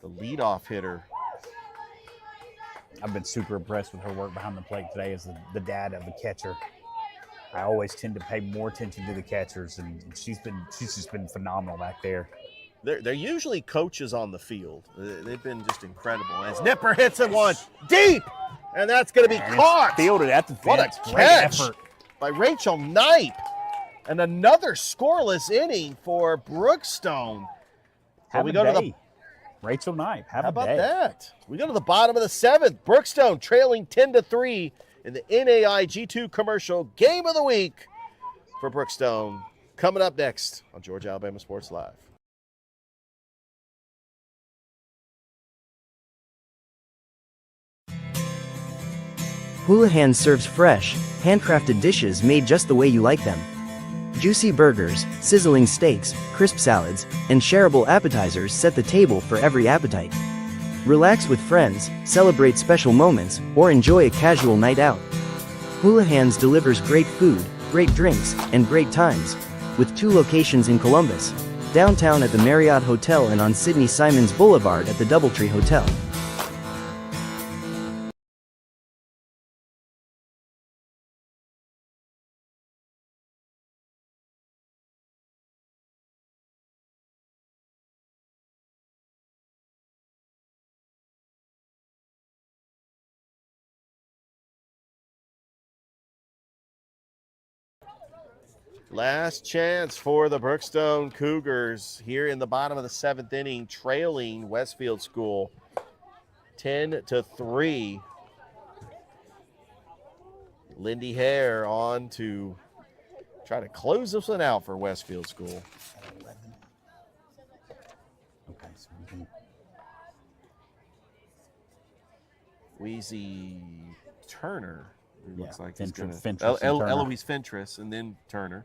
the leadoff hitter. I've been super impressed with her work behind the plate today as the dad of the catcher. I always tend to pay more attention to the catchers, and she's just been phenomenal back there. They're usually coaches on the field. They've been just incredible. As Nipper hits it one deep, and that's going to be caught. Fielded at the fence. What a catch by Rachel Knipe. And another scoreless inning for Brookstone. Have we a go day. to the Rachel Knipe, have How a about day. that? We go to the bottom of the 7th. Brookstone trailing 10-3 in the NAI G2 commercial game of the week for Brookstone. Coming up next on Georgia Alabama Sports Live. Houlihan serves fresh, handcrafted dishes made just the way you like them. Juicy burgers, sizzling steaks, crisp salads, and shareable appetizers set the table for every appetite. Relax with friends, celebrate special moments, or enjoy a casual night out. Houlihan's delivers great food, great drinks, and great times, with 2 locations in Columbus, downtown at the Marriott Hotel and on Sidney Simons Boulevard at the Doubletree Hotel. Last chance for the Brookstone Cougars here in the bottom of the 7th inning, trailing Westfield School 10-3. Lindy Hare on to try to close this one out for Westfield School. Okay, so we can... Wheezy Turner. It looks like he's going to Fentress and Turner. Eloise Fentress and then Turner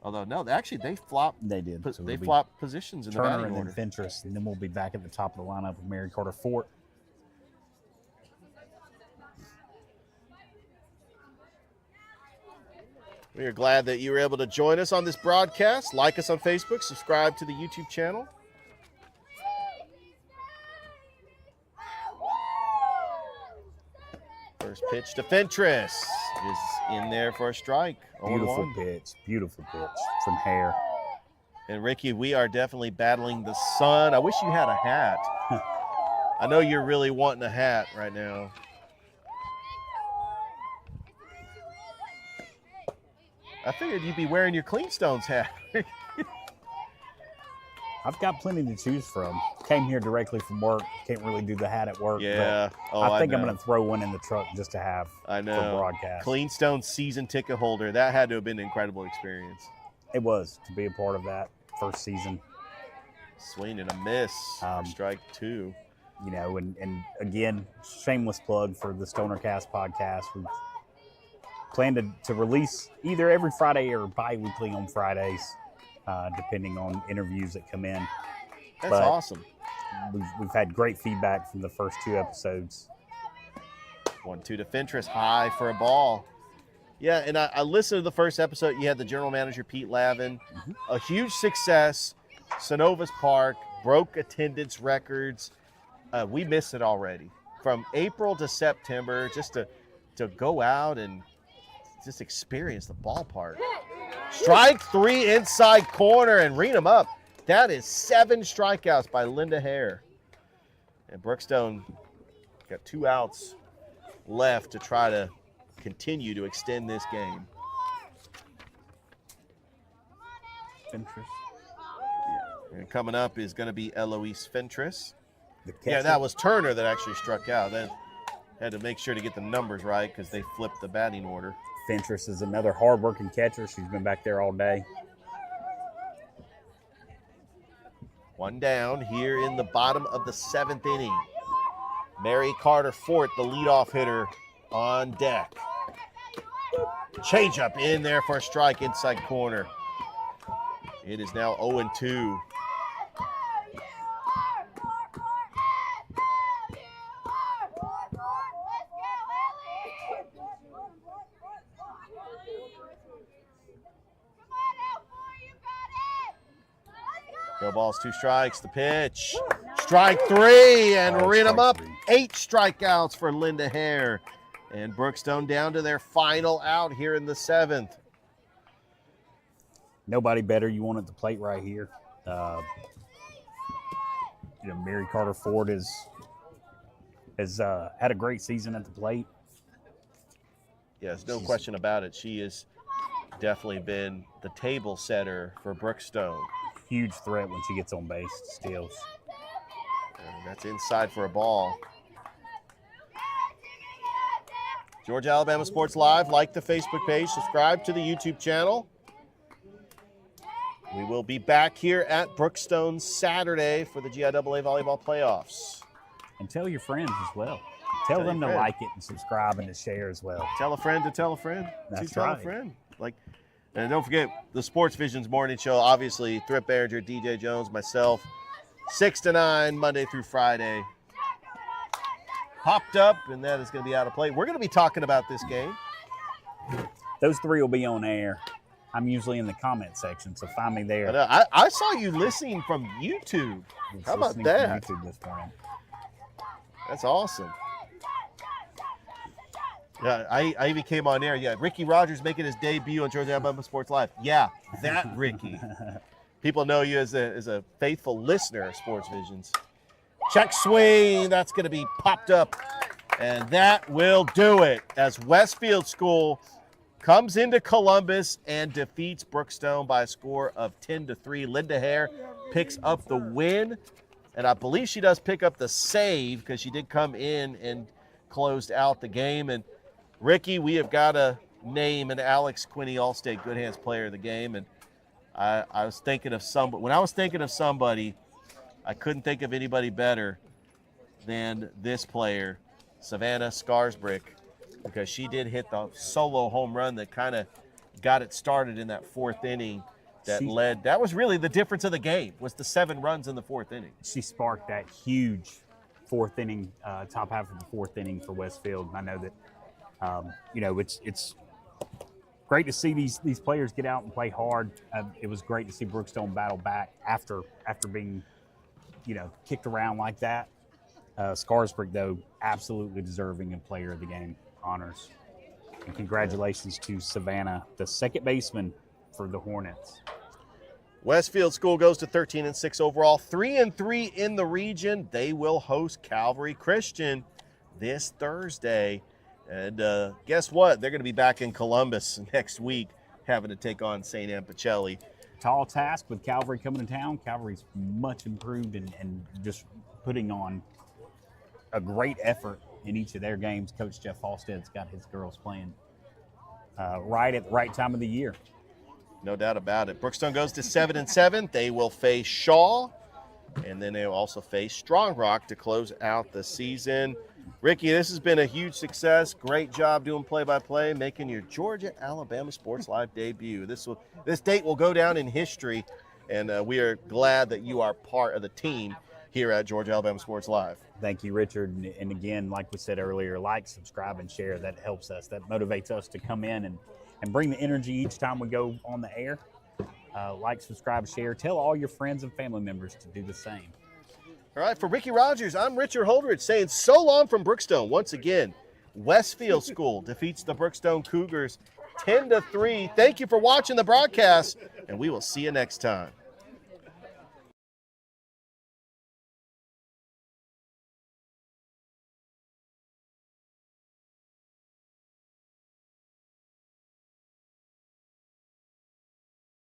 Although, no, actually, they flopped. They did. So They flopped positions in the Turner batting and order. then Fentress, and then we'll be back at the top of the lineup with Mary Carter Fort. We are glad that you were able to join us on this broadcast. Like us on Facebook, subscribe to the YouTube channel. First pitch to Fentress is in there for a strike. Beautiful pitch from Hare. And Ricky, we are definitely battling the sun. I wish you had a hat. I know you're really wanting a hat right now. I figured you'd be wearing your Cleanstones hat. I've got plenty to choose from. Came here directly from work. Can't really do the hat at work. Yeah. I think I'm going to throw one in the truck just to have I know. for broadcast. Cleanstone season ticket holder. That had to have been an incredible experience. It was to be a part of that first season. Swing and a miss. For strike 2. You know, and again, shameless plug for the Stonercast podcast. We plan to release either every Friday or bi-weekly on Fridays, depending on interviews that come in. That's awesome. We've had great feedback from the first 2 episodes. 1-2 to Fentress, high for a ball. Yeah, and I listened to the first episode. You had the general manager, Pete Lavin. A huge success. Synovus Park broke attendance records. We missed it already. From April to September, just to go out and just experience the ballpark. Strike 3 inside corner and read them up. That is 7 strikeouts by Linda Hare. And Brookstone got 2 outs left to try to continue to extend this game. Fentress. And coming up is going to be Eloise Fentress. Yeah, that was Turner that actually struck out. Then had to make sure to get the numbers right because they flipped the batting order. Fentress is another hard-working catcher. She's been back there all day. 1 down here in the bottom of the 7th inning. Mary Carter Fort, the leadoff hitter, on deck. Changeup in there for a strike inside corner. It is now 0-2. No balls, 2 strikes. The pitch. Strike 3 and read them up. 8 strikeouts for Linda Hare. And Brookstone down to their final out here in the 7th. Nobody better. You want at the plate right here. Mary Carter Ford has had a great season at the plate. Yeah, there's no question about it. She has definitely been the table setter for Brookstone. Huge threat when she gets on base, steals. And that's inside for a ball. Georgia Alabama Sports Live, like the Facebook page, subscribe to the YouTube channel. We will be back here at Brookstone Saturday for the GIAA volleyball playoffs. And tell your friends as well. Tell them to like it and subscribe and to share as well. Tell a friend to tell a friend. That's tell a friend. And don't forget the Sports Visions morning show. Obviously, Thrift Behringer, DJ Jones, myself, 6 to 9, Monday through Friday. Popped up, and that is going to be out of play. We're going to be talking about this game. Those 3 will be on air. I'm usually in the comment section, so find me there. I saw you listening from YouTube. How about that? From YouTube this morning. That's awesome. Yeah, I even came on air. Yeah, Ricky Rogers making his debut on Georgia Alabama Sports Live. Yeah, that Ricky. People know you as a faithful listener of Sports Visions. Check swing. That's going to be popped up. And that will do it as Westfield School comes into Columbus and defeats Brookstone by a score of 10-3. Linda Hare picks up the win. And I believe she does pick up the save because she did come in and closed out the game. And Ricky, we have got to name an Alex Quinney All-State Good Hands Player of the Game. And I was thinking of somebody. When I was thinking of somebody, I couldn't think of anybody better than this player, Savannah Scarsbrick, because she did hit the solo home run that kind of got it started in that 4th inning that led. That was really the difference of the game, was the 7 runs in the 4th inning. She sparked that huge 4th inning, top half of the 4th inning for Westfield. I know that, it's great to see these players get out and play hard. It was great to see Brookstone battle back after being, kicked around like that. Scarsburg, though, absolutely deserving of player of the game honors. And congratulations to Savannah, the second baseman for the Hornets. Westfield School goes to 13-6 overall, 3-3 in the region. They will host Calvary Christian this Thursday. And guess what? They're going to be back in Columbus next week, having to take on St. Anne Pacelli. Tall task with Calvary coming to town. Calvary's much improved and just putting on a great effort in each of their games. Coach Jeff Halstead's got his girls playing right at the right time of the year. No doubt about it. Brookstone goes to 7-7. They will face Shaw, and then they'll also face Strong Rock to close out the season. Ricky, this has been a huge success. Great job doing play-by-play, making your Georgia-Alabama Sports Live debut. This date will go down in history, and we are glad that you are part of the team here at Georgia-Alabama Sports Live. Thank you, Richard. And again, like we said earlier, like, subscribe, and share. That helps us. That motivates us to come in and bring the energy each time we go on the air. Like, subscribe, share. Tell all your friends and family members to do the same. All right, for Ricky Rogers, I'm Richard Holdridge saying so long from Brookstone. Once again, Westfield School defeats the Brookstone Cougars 10-3. Thank you for watching the broadcast, and we will see you next time.